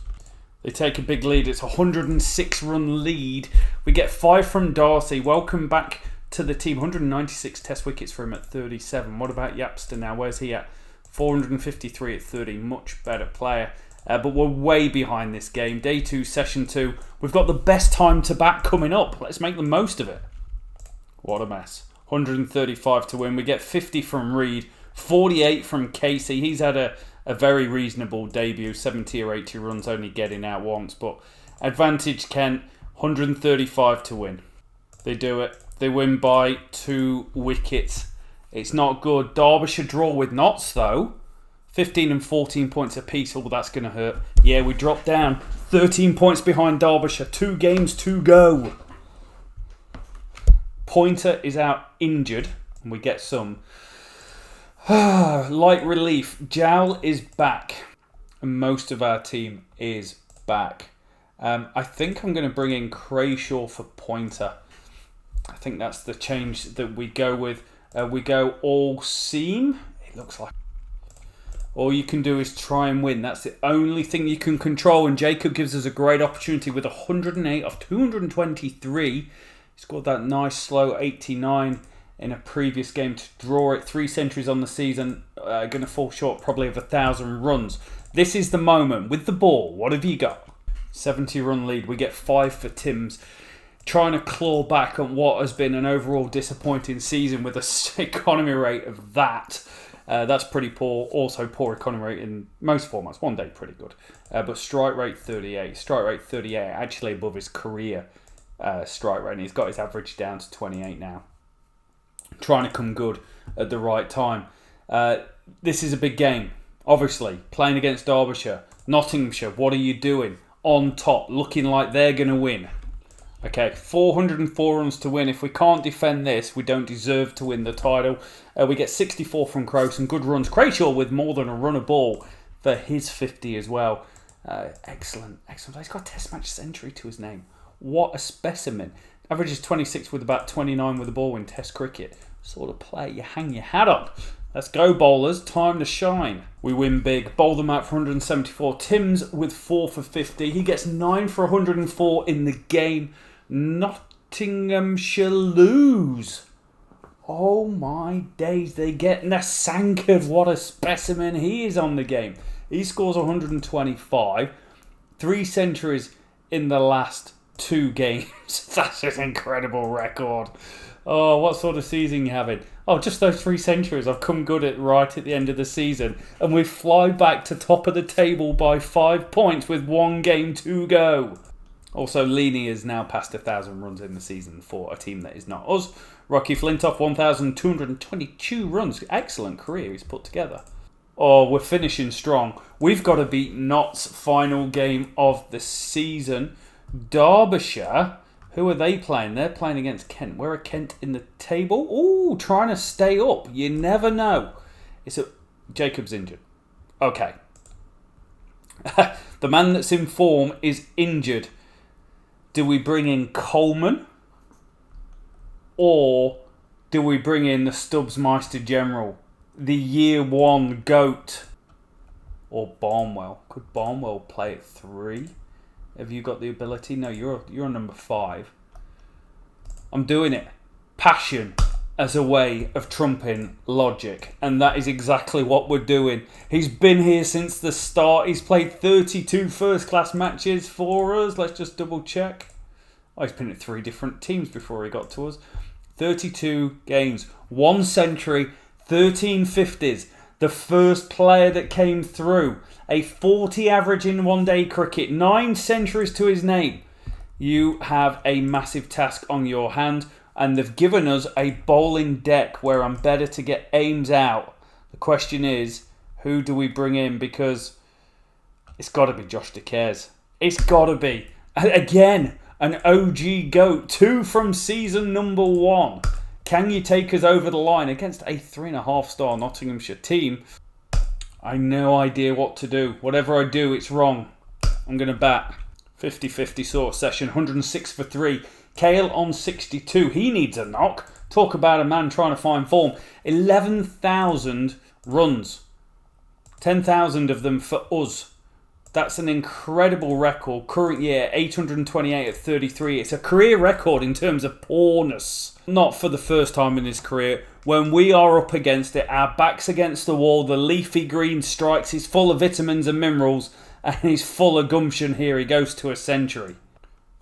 They take a big lead. It's a 106-run lead. We get 5 from Darcy. Welcome back to the team. 196 test wickets for him at 37. What about Yapster now? Where's he at? 453 at 30. Much better player. But we're way behind this game. Day 2, session 2. We've got the best time to bat coming up. Let's make the most of it. What a mess. 135 to win. We get 50 from Reed. 48 from Casey. He's had a very reasonable debut. 70 or 80 runs, only getting out once. But advantage Kent. 135 to win. They do it. They win by 2 wickets. It's not good. Derbyshire draw with Notts, though. 15 and 14 points apiece. Oh, that's going to hurt. Yeah, we dropped down. 13 points behind Derbyshire. 2 games to go. Pointer is out injured. And we get some light relief. Jowl is back. And most of our team is back. I think I'm going to bring in Crayshaw for Pointer. I think that's the change that we go with. We go all seam. It looks like. All you can do is try and win. That's the only thing you can control. And Jacob gives us a great opportunity with 108 off 223. He scored that nice slow 89 in a previous game to draw it. 3 centuries on the season. Going to fall short probably of 1,000 runs. This is the moment. With the ball, what have you got? 70-run lead. We get 5 for Tim's. Trying to claw back on what has been an overall disappointing season with a economy rate of that. That's pretty poor. Also poor economy rate in most formats. One day pretty good. But strike rate 38. Strike rate 38 actually above his career strike rate. And he's got his average down to 28 now. Trying to come good at the right time. This is a big game. Obviously, playing against Derbyshire. Nottinghamshire, what are you doing? On top, looking like they're going to win. Okay, 404 runs to win. If we can't defend this, we don't deserve to win the title. We get 64 from Crowe, some good runs. Crashaw with more than a run a ball for his 50 as well. Excellent. He's got a test match century to his name. What a specimen. Averages 26 with about 29 with the ball in test cricket. Sort of play you hang your hat on. Let's go, bowlers. Time to shine. We win big. Bowl them out for 174. Timms with 4 for 50. He gets 9 for 104 in the game. Nottinghamshire lose. Oh my days. They get Nasankered. What a specimen he is on the game. He scores 125. 3 centuries in the last 2 games. That's an incredible record. Oh, what sort of season you having? Oh, just those 3 centuries. I've come good at right at the end of the season. And we fly back to top of the table by 5 points with 1 game to go. Also, Leaney has now passed 1,000 runs in the season for a team that is not us. Rocky Flintoff, 1,222 runs. Excellent career he's put together. Oh, we're finishing strong. We've got to beat Notts' final game of the season. Derbyshire, who are they playing? They're playing against Kent. Where are Kent in the table? Ooh, trying to stay up. You never know. Jacob's injured. Okay. The man that's in form is injured. Do we bring in Coleman? Or do we bring in the Stubbs-Meister General? The year 1 GOAT? Or Barnwell? Could Barnwell play at 3? Have you got the ability? No, you're number 5. I'm doing it. Passion as a way of trumping logic. And that is exactly what we're doing. He's been here since the start. He's played 32 first-class matches for us. Let's just double check. Oh, he's been at 3 different teams before he got to us. 32 games. 1 century. 13 50s. The first player that came through. A 40 average in one-day cricket. 9 centuries to his name. You have a massive task on your hand. And they've given us a bowling deck where I'm better to get aims out. The question is, who do we bring in? Because it's got to be Josh De Caires. It's got to be. Again, an OG GOAT. 2 from season number 1. Can you take us over the line against a 3.5-star Nottinghamshire team? I no idea what to do. Whatever I do, it's wrong. I'm going to bat. 50-50 sort of session. 106 for 3. Kale on 62. He needs a knock. Talk about a man trying to find form. 11,000 runs. 10,000 of them for us. That's an incredible record. Current year, 828 at 33. It's a career record in terms of poorness. Not for the first time in his career. When we are up against it, our back's against the wall, the leafy green strikes, he's full of vitamins and minerals, and he's full of gumption here. He goes to a century.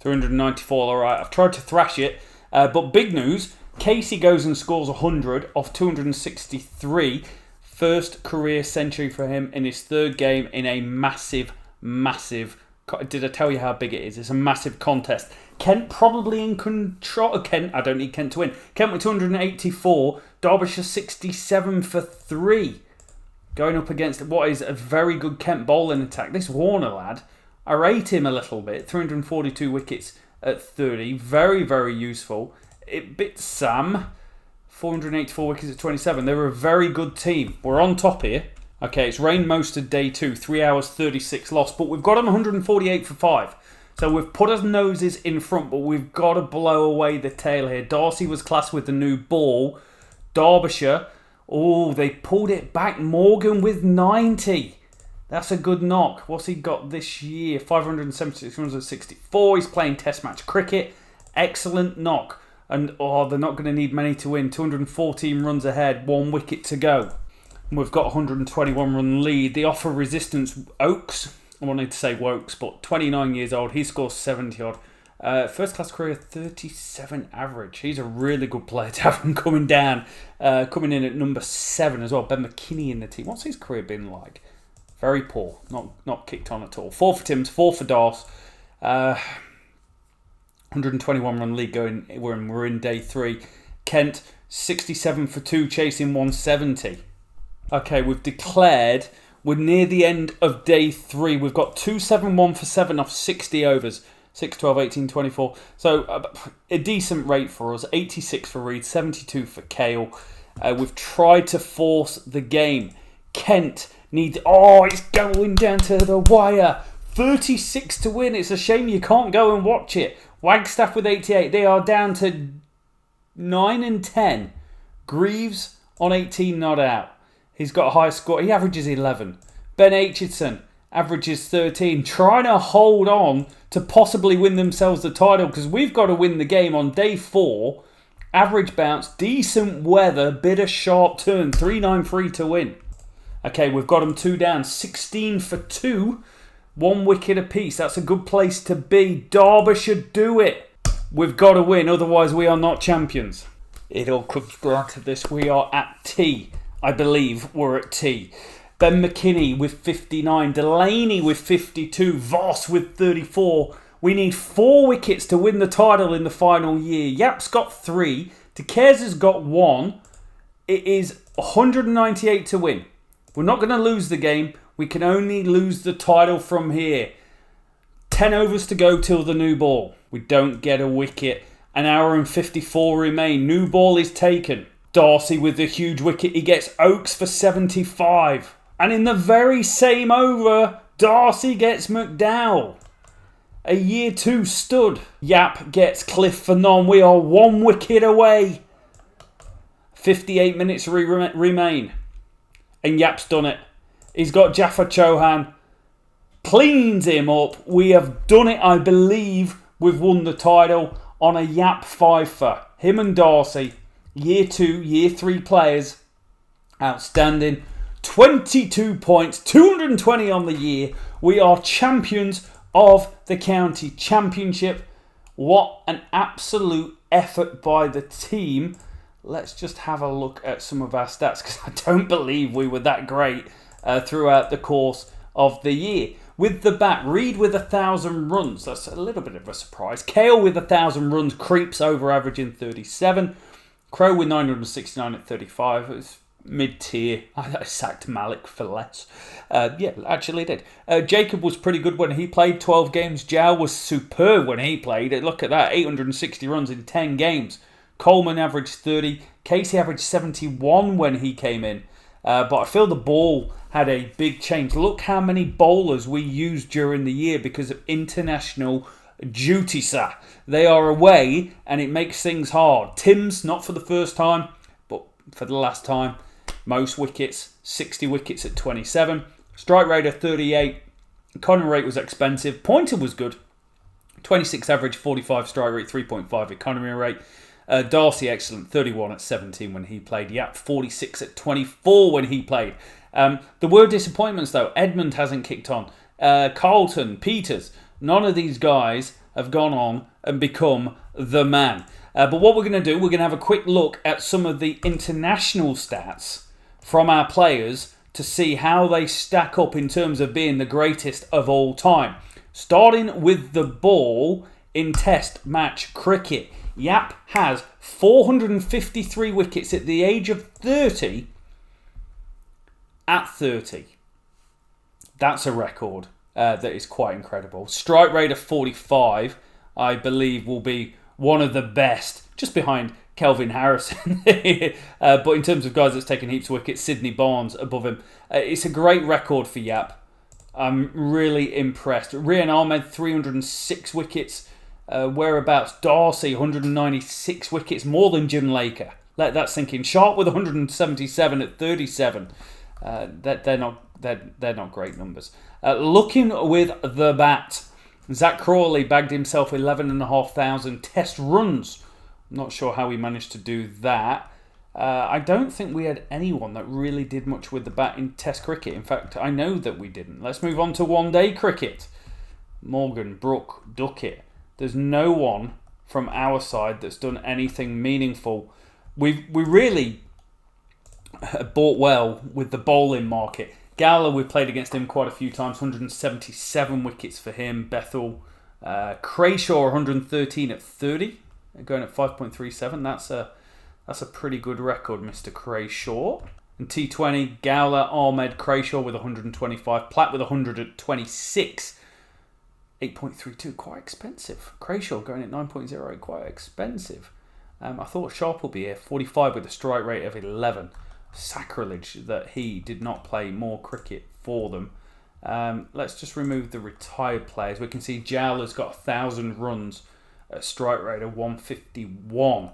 394, alright. I've tried to thrash it, but big news. Casey goes and scores 100 off 263. First career century for him in his 3rd game in a massive... Did I tell you how big it is? It's a massive contest. Kent probably in control. Kent, I don't need Kent to win. Kent with 284. Derbyshire 67 for 3. Going up against what is a very good Kent bowling attack. This Warner lad, I rate him a little bit. 342 wickets at 30. Very, very useful. It bit Sam. 484 wickets at 27. They were a very good team. We're on top here. Okay, it's rained most of day 2. 3 hours 36 lost. But we've got them 148 for 5. So we've put our noses in front, but we've got to blow away the tail here. Darcy was class with the new ball. Derbyshire. Oh, they pulled it back. Morgan with 90. That's a good knock. What's he got this year? 576 runs at 64. He's playing test match cricket. Excellent knock. And they're not going to need many to win. 214 runs ahead. 1 wicket to go. And we've got a 121 run lead. The offer resistance, Oakes. I wanted to say Wokes, but 29 years old. He scores 70 odd. First class career, 37 average. He's a really good player to have him coming down. Coming in at number 7 as well. Ben McKinney in the team. What's his career been like? Very poor. Not kicked on at all. 4 for Timms, 4 for Dars. 121 run lead going. We're in day 3. Kent, 67 for 2, chasing 170. Okay, we've declared we're near the end of day 3. We've got 271 for 7 off 60 overs. 6, 12, 18, 24. So a decent rate for us. 86 for Reed, 72 for Kale. We've tried to force the game. Kent needs... Oh, it's going down to the wire. 36 to win. It's a shame you can't go and watch it. Wagstaff with 88. They are down to 9 and 10. Greaves on 18, not out. He's got a high score. He averages 11. Ben Aitchison averages 13. Trying to hold on to possibly win themselves the title, because we've got to win the game on day 4. Average bounce, decent weather, bit of sharp turn. 3-9-3 to win. Okay, we've got them 2 down. 16 for 2. 1 wicket apiece. That's a good place to be. Derby should do it. We've got to win, otherwise we are not champions. It all comes down to this. We are at T. I believe we're at T. Ben McKinney with 59. Delaney with 52. Voss with 34. We need 4 wickets to win the title in the final year. Yap's got 3. De Keers has got 1. It is 198 to win. We're not going to lose the game. We can only lose the title from here. 10 overs to go till the new ball. We don't get a wicket. An hour and 54 remain. New ball is taken. Darcy with the huge wicket. He gets Oakes for 75. And in the very same over, Darcy gets McDowell. A year 2 stud. Yap gets Cliff for none. We are 1 wicket away. 58 minutes remain. And Yap's done it. He's got Jaffa Chauhan. Cleans him up. We have done it, I believe. We've won the title on a Yap fifer. Him and Darcy. Year 2, year 3 players. Outstanding. 22 points. 220 on the year. We are champions of the county championship. What an absolute effort by the team. Let's just have a look at some of our stats, because I don't believe we were that great throughout the course of the year. With the bat, Reed with 1,000 runs. That's a little bit of a surprise. Kale with 1,000 runs creeps over, averaging 37. Crow with 969 at 35. It was mid-tier. I sacked Malik for less. Yeah, actually did. Jacob was pretty good when he played 12 games. Jow was superb when he played. Look at that, 860 runs in 10 games. Coleman averaged 30. Casey averaged 71 when he came in. But I feel the ball had a big change. Look how many bowlers we used during the year because of international duty, sir. They are away and it makes things hard. Tim's, not for the first time, but for the last time. Most wickets, 60 wickets at 27. Strike rate of 38. Economy rate was expensive. Pointer was good. 26 average, 45 strike rate, 3.5 economy rate. Darcy, excellent, 31 at 17 when he played. Yap, 46 at 24 when he played. There were disappointments, though. Edmund hasn't kicked on. Carlton, Peters, none of these guys have gone on and become the man. But what we're going to do, we're going to have a quick look at some of the international stats from our players to see how they stack up in terms of being the greatest of all time. Starting with the ball in Test match cricket. Yap has 453 wickets at the age of 30 at 30. That's a record that is quite incredible. Strike rate of 45, I believe, will be one of the best, just behind Kelvin Harrison. But in terms of guys that's taken heaps of wickets, Sydney Barnes above him. It's a great record for Yap. I'm really impressed. Rian Ahmed, 306 wickets. Whereabouts? Darcy, 196 wickets, more than Jim Laker. Let that sink in. Sharp with 177 at 37. They're not great numbers. Looking with the bat, Zach Crawley bagged himself 11,500 Test runs. I'm not sure how he managed to do that. I don't think we had anyone that really did much with the bat in Test cricket. In fact, I know that we didn't. Let's move on to one-day cricket. Morgan, Brook, Duckett. There's no one from our side that's done anything meaningful. We really bought well with the bowling market. Gowler, we played against him quite a few times. 177 wickets for him. Bethel, Crayshaw, 113 at 30, going at 5.37. That's a pretty good record, Mr. Crayshaw. And T20, Gowler, Ahmed, Crayshaw with 125. Platt with 100 at 26. 8.32, quite expensive. Crayshaw going at 9.08, quite expensive. I thought Sharp will be here, 45 with a strike rate of 11. Sacrilege that he did not play more cricket for them. Let's just remove the retired players. We can see Jowl has got 1,000 runs at a strike rate of 151.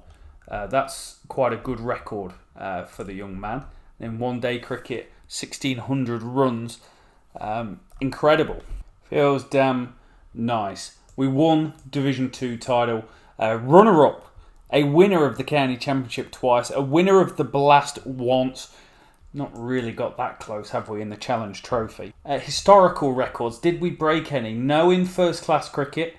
That's quite a good record for the young man. In one-day cricket, 1,600 runs. Incredible. Feels damn nice. We won Division 2 title. Runner-up. A winner of the county championship twice. A winner of the Blast once. Not really got that close, have we, in the Challenge Trophy? Historical records. Did we break any? No in first class cricket.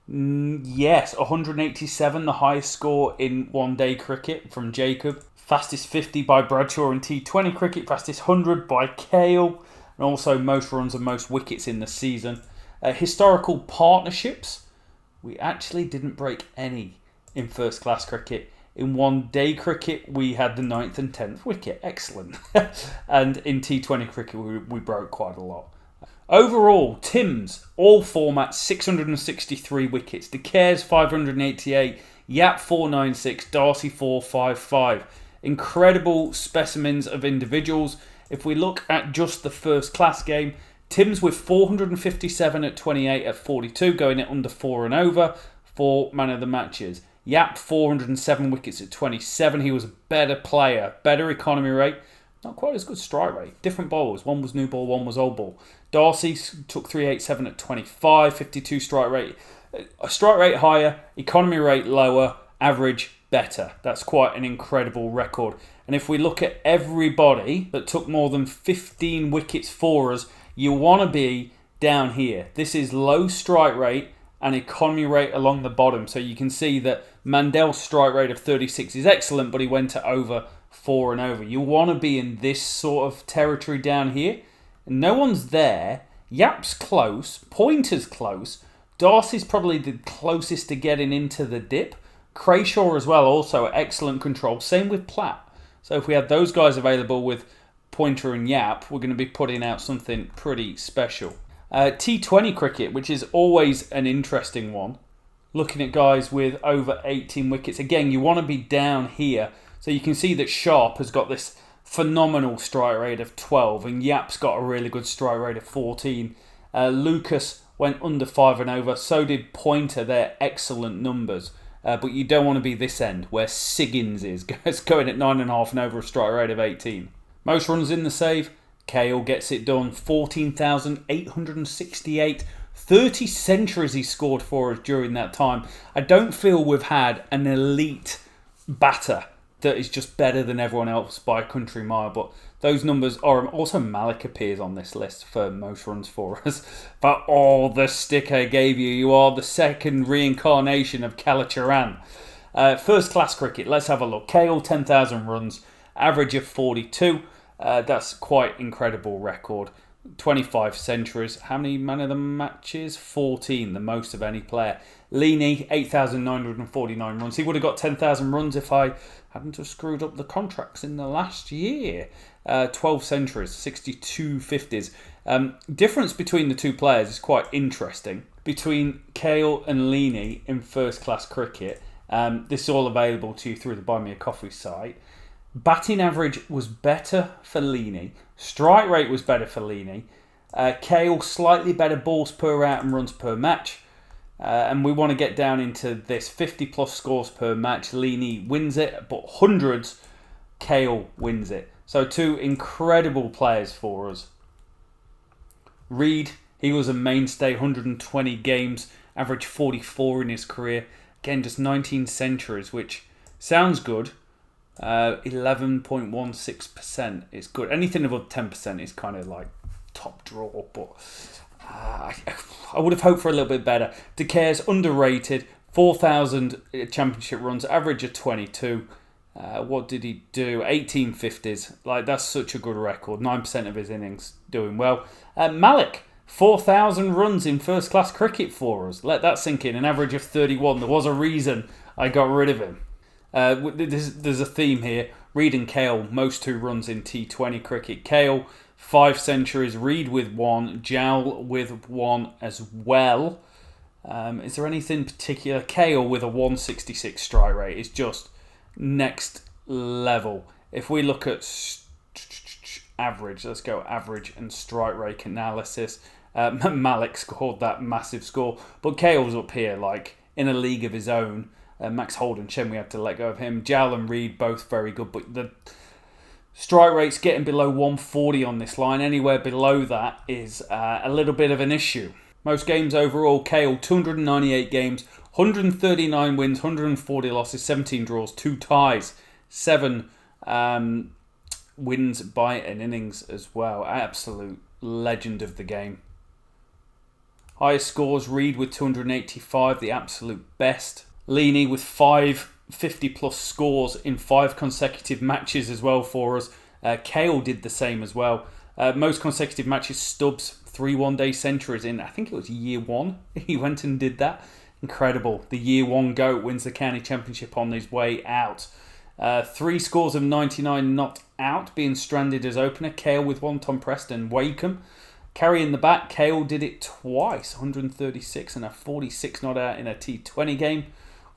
Yes, 187, the highest score in one-day cricket from Jacob. Fastest 50 by Bradshaw in T20 cricket. Fastest 100 by Kale. And also most runs and most wickets in the season. Historical partnerships. We actually didn't break any in first class cricket. In one-day cricket, we had the 9th and 10th wicket. Excellent. And in T20 cricket, we broke quite a lot. Overall, Tim's, all formats, 663 wickets. De Cares, 588. Yap, 496. Darcy, 455. Incredible specimens of individuals. If we look at just the first class game, Tim's with 457 at 28 at 42, going at under 4 and over for man of the matches. Yap, 407 wickets at 27. He was a better player, better economy rate. Not quite as good strike rate. Different bowlers. One was new ball, one was old ball. Darcy took 387 at 25, 52 strike rate. A strike rate higher, economy rate lower, average better. That's quite an incredible record. And if we look at everybody that took more than 15 wickets for us, you want to be down here. This is low strike rate and economy rate along the bottom. So you can see that Mandel's strike rate of 36 is excellent, but he went to over 4 and over. You want to be in this sort of territory down here. And no one's there. Yap's close. Pointer's close. Darcy's probably the closest to getting into the dip. Crayshaw as well, also excellent control. Same with Platt. So if we had those guys available with Pointer and Yap, we're going to be putting out something pretty special. T20 cricket, which is always an interesting one. Looking at guys with over 18 wickets. Again, you want to be down here. So you can see that Sharp has got this phenomenal strike rate of 12 and Yap's got a really good strike rate of 14. Lucas went under 5 and over. So did Pointer. They're excellent numbers. But you don't want to be this end where Siggins is. It's going at 9.5 and over a strike rate of 18. Most runs in the save. Kale gets it done. 14,868. 30 centuries he scored for us during that time. I don't feel we've had an elite batter that is just better than everyone else by a country mile. But those numbers are... Also, Malik appears on this list for most runs for us. But the stick I gave you. You are the second reincarnation of Kalacharan. First class cricket. Let's have a look. Kale, 10,000 runs. Average of 42. That's quite incredible record. 25 centuries. How many man of the matches? 14, the most of any player. Leaney, 8,949 runs. He would have got 10,000 runs if I hadn't have screwed up the contracts in the last year. 12 centuries, 62 50s. Difference between the two players is quite interesting. Between Kale and Leaney in first class cricket, this is all available to you through the Buy Me a Coffee site. Batting average was better for Leaney. Strike rate was better for Leaney. Kale, slightly better balls per out and runs per match. And we want to get down into this 50 plus scores per match. Leaney wins it, but hundreds, Kale wins it. So two incredible players for us. Reed, he was a mainstay, 120 games, average 44 in his career. Again, just 19 centuries, which sounds good. 11.16% is good. Anything above 10% is kind of like top draw, but I would have hoped for a little bit better. De Cares underrated, 4,000 championship runs, average of 22. What did he do? 1850s. Like, that's such a good record. 9% of his innings doing well. Malik, 4,000 runs in first class cricket for us. Let that sink in. An average of 31. There was a reason I got rid of him. There's a theme here. Reed and Kale, most 2 runs in T20 cricket. Kale, 5 centuries, Reed with 1, Jowl with 1 as well. Is there anything particular? Kale with a 166 strike rate is just next level. If we look at average, let's go average and strike rate analysis. Malik scored that massive score, but Kale's up here, like in a league of his own. Max Holden, Chen, we had to let go of him. Jowl and Reed both very good, but the strike rate's getting below 140 on this line. Anywhere below that is a little bit of an issue. Most games overall, Kale 298 games, 139 wins, 140 losses, 17 draws, 2 ties, 7 wins by an innings as well. Absolute legend of the game. Highest scores, Reed with 285, the absolute best. Leaney with 5 50-plus scores in 5 consecutive matches as well for us. Kale did the same as well. Most consecutive matches, Stubbs, 3 one-day centuries in, I think it was year 1. He went and did that. Incredible. The year 1 GOAT wins the county championship on his way out. 3 scores of 99 not out, being stranded as opener. Kale with 1, Tom Preston, Wakeham. Carrying the bat, Kale did it twice, 136 and a 46 not out in a T20 game.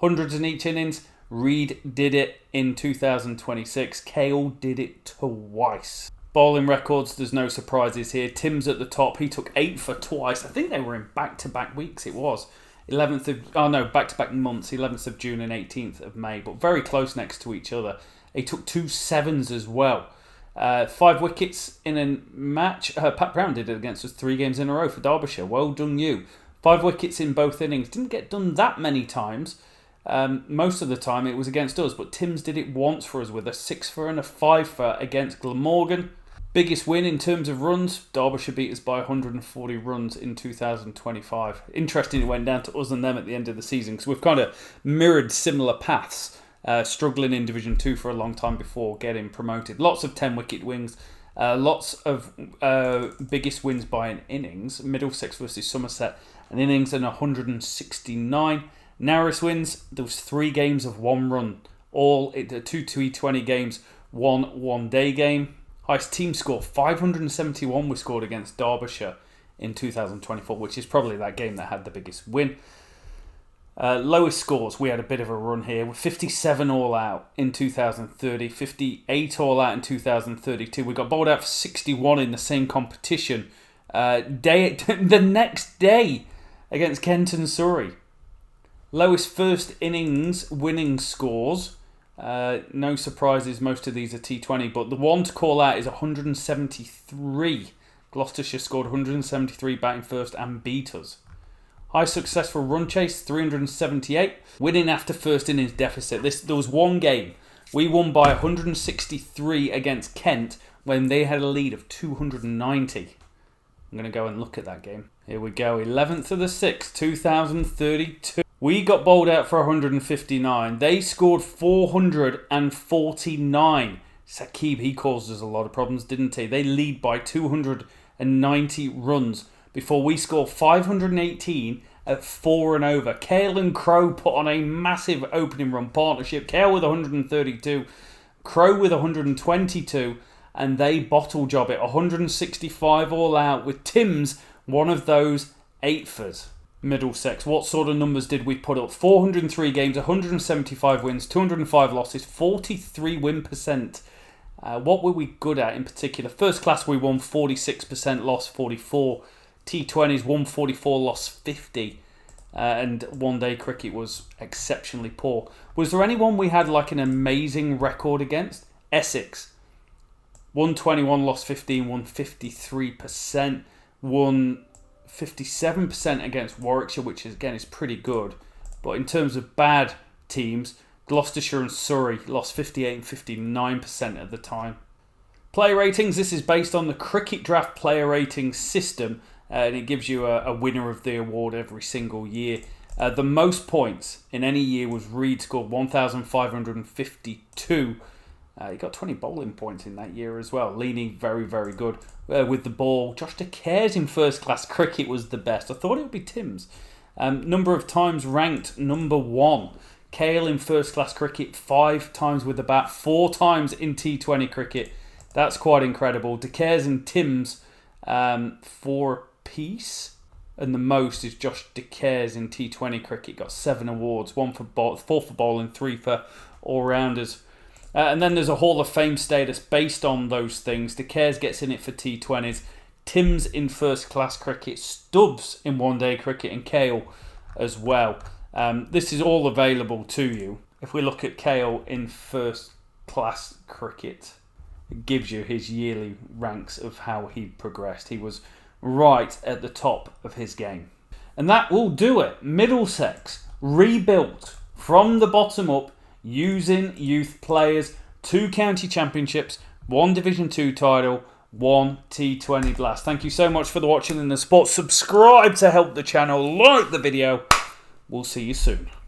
Hundreds in each innings. Reed did it in 2026. Kale did it twice. Bowling records, there's no surprises here. Tim's at the top. He took 8 for twice. I think they were in back-to-back weeks. It was back-to-back months, 11th of June and 18th of May, but very close next to each other. He took 2 sevens as well. 5 wickets in a match. Pat Brown did it against us 3 games in a row for Derbyshire. Well done, you. 5 wickets in both innings. Didn't get done that many times. Most of the time it was against us, but Tim's did it once for us with a 6 for and a 5 for against Glamorgan. Biggest win in terms of runs, Derbyshire beat us by 140 runs in 2025. Interesting, it went down to us and them at the end of the season, because we've kind of mirrored similar paths, struggling in Division 2 for a long time before getting promoted. Lots of 10-wicket wins, lots of biggest wins by an innings. Middlesex versus Somerset, an innings and 169. Narrowest wins, there was 3 games of 1 run, all 2 T20 games, 1 one-day game. Highest team score, 571 we scored against Derbyshire in 2024, which is probably that game that had the biggest win. Lowest scores, we had a bit of a run here, with 57 all out in 2030, 58 all out in 2032. We got bowled out for 61 in the same competition the next day against Kent and Surrey. Lowest first innings winning scores. No surprises, most of these are T20, but the one to call out is 173. Gloucestershire scored 173 batting first and beat us. High successful run chase, 378. Winning after first innings deficit. There was one game. We won by 163 against Kent when they had a lead of 290. I'm going to go and look at that game. Here we go. 11th of the 6th, 2032. We got bowled out for 159. They scored 449. Saqib, he caused us a lot of problems, didn't he? They lead by 290 runs before we score 518 at 4 and over. Kale and Crow put on a massive opening run partnership. Kale with 132, Crow with 122, and they bottle job it. 165 all out with Tim's one of those 8-fers. Middlesex, what sort of numbers did we put up? 403 games, 175 wins, 205 losses, 43 win percent. What were we good at in particular? First class we won 46%, lost 44. T20s 144, lost 50. And one day cricket was exceptionally poor. Was there anyone we had like an amazing record against? Essex. 121, lost 15, won 53%. Won 57% against Warwickshire, which is, again is pretty good. But in terms of bad teams, Gloucestershire and Surrey lost 58 and 59% at the time. Player ratings, this is based on the Cricket Draft player rating system, and it gives you a winner of the award every single year. The most points in any year was Reed, scored 1,552. He got 20 bowling points in that year as well. Leaning very, very good with the ball. Josh De Cares in first class cricket was the best. I thought it would be Tim's. Number of times ranked number 1. Kale in first class cricket 5 times with the bat, 4 times in T20 cricket. That's quite incredible. De Caires and Timms, 4 apiece. And the most is Josh De Caires in T20 cricket. Got 7 awards, 4 for bowling, 3 for all-rounders. And then there's a Hall of Fame status based on those things. De Caires gets in it for T20s. Timms in first-class cricket. Stubbs in one-day cricket. And Kale as well. This is all available to you. If we look at Kale in first-class cricket, it gives you his yearly ranks of how he progressed. He was right at the top of his game. And that will do it. Middlesex rebuilt from the bottom up using youth players. 2 county championships, 1 Division 2 title, 1 T20 Blast. Thank you so much for the watching and the support. Subscribe to help the channel. Like the video. We'll see you soon.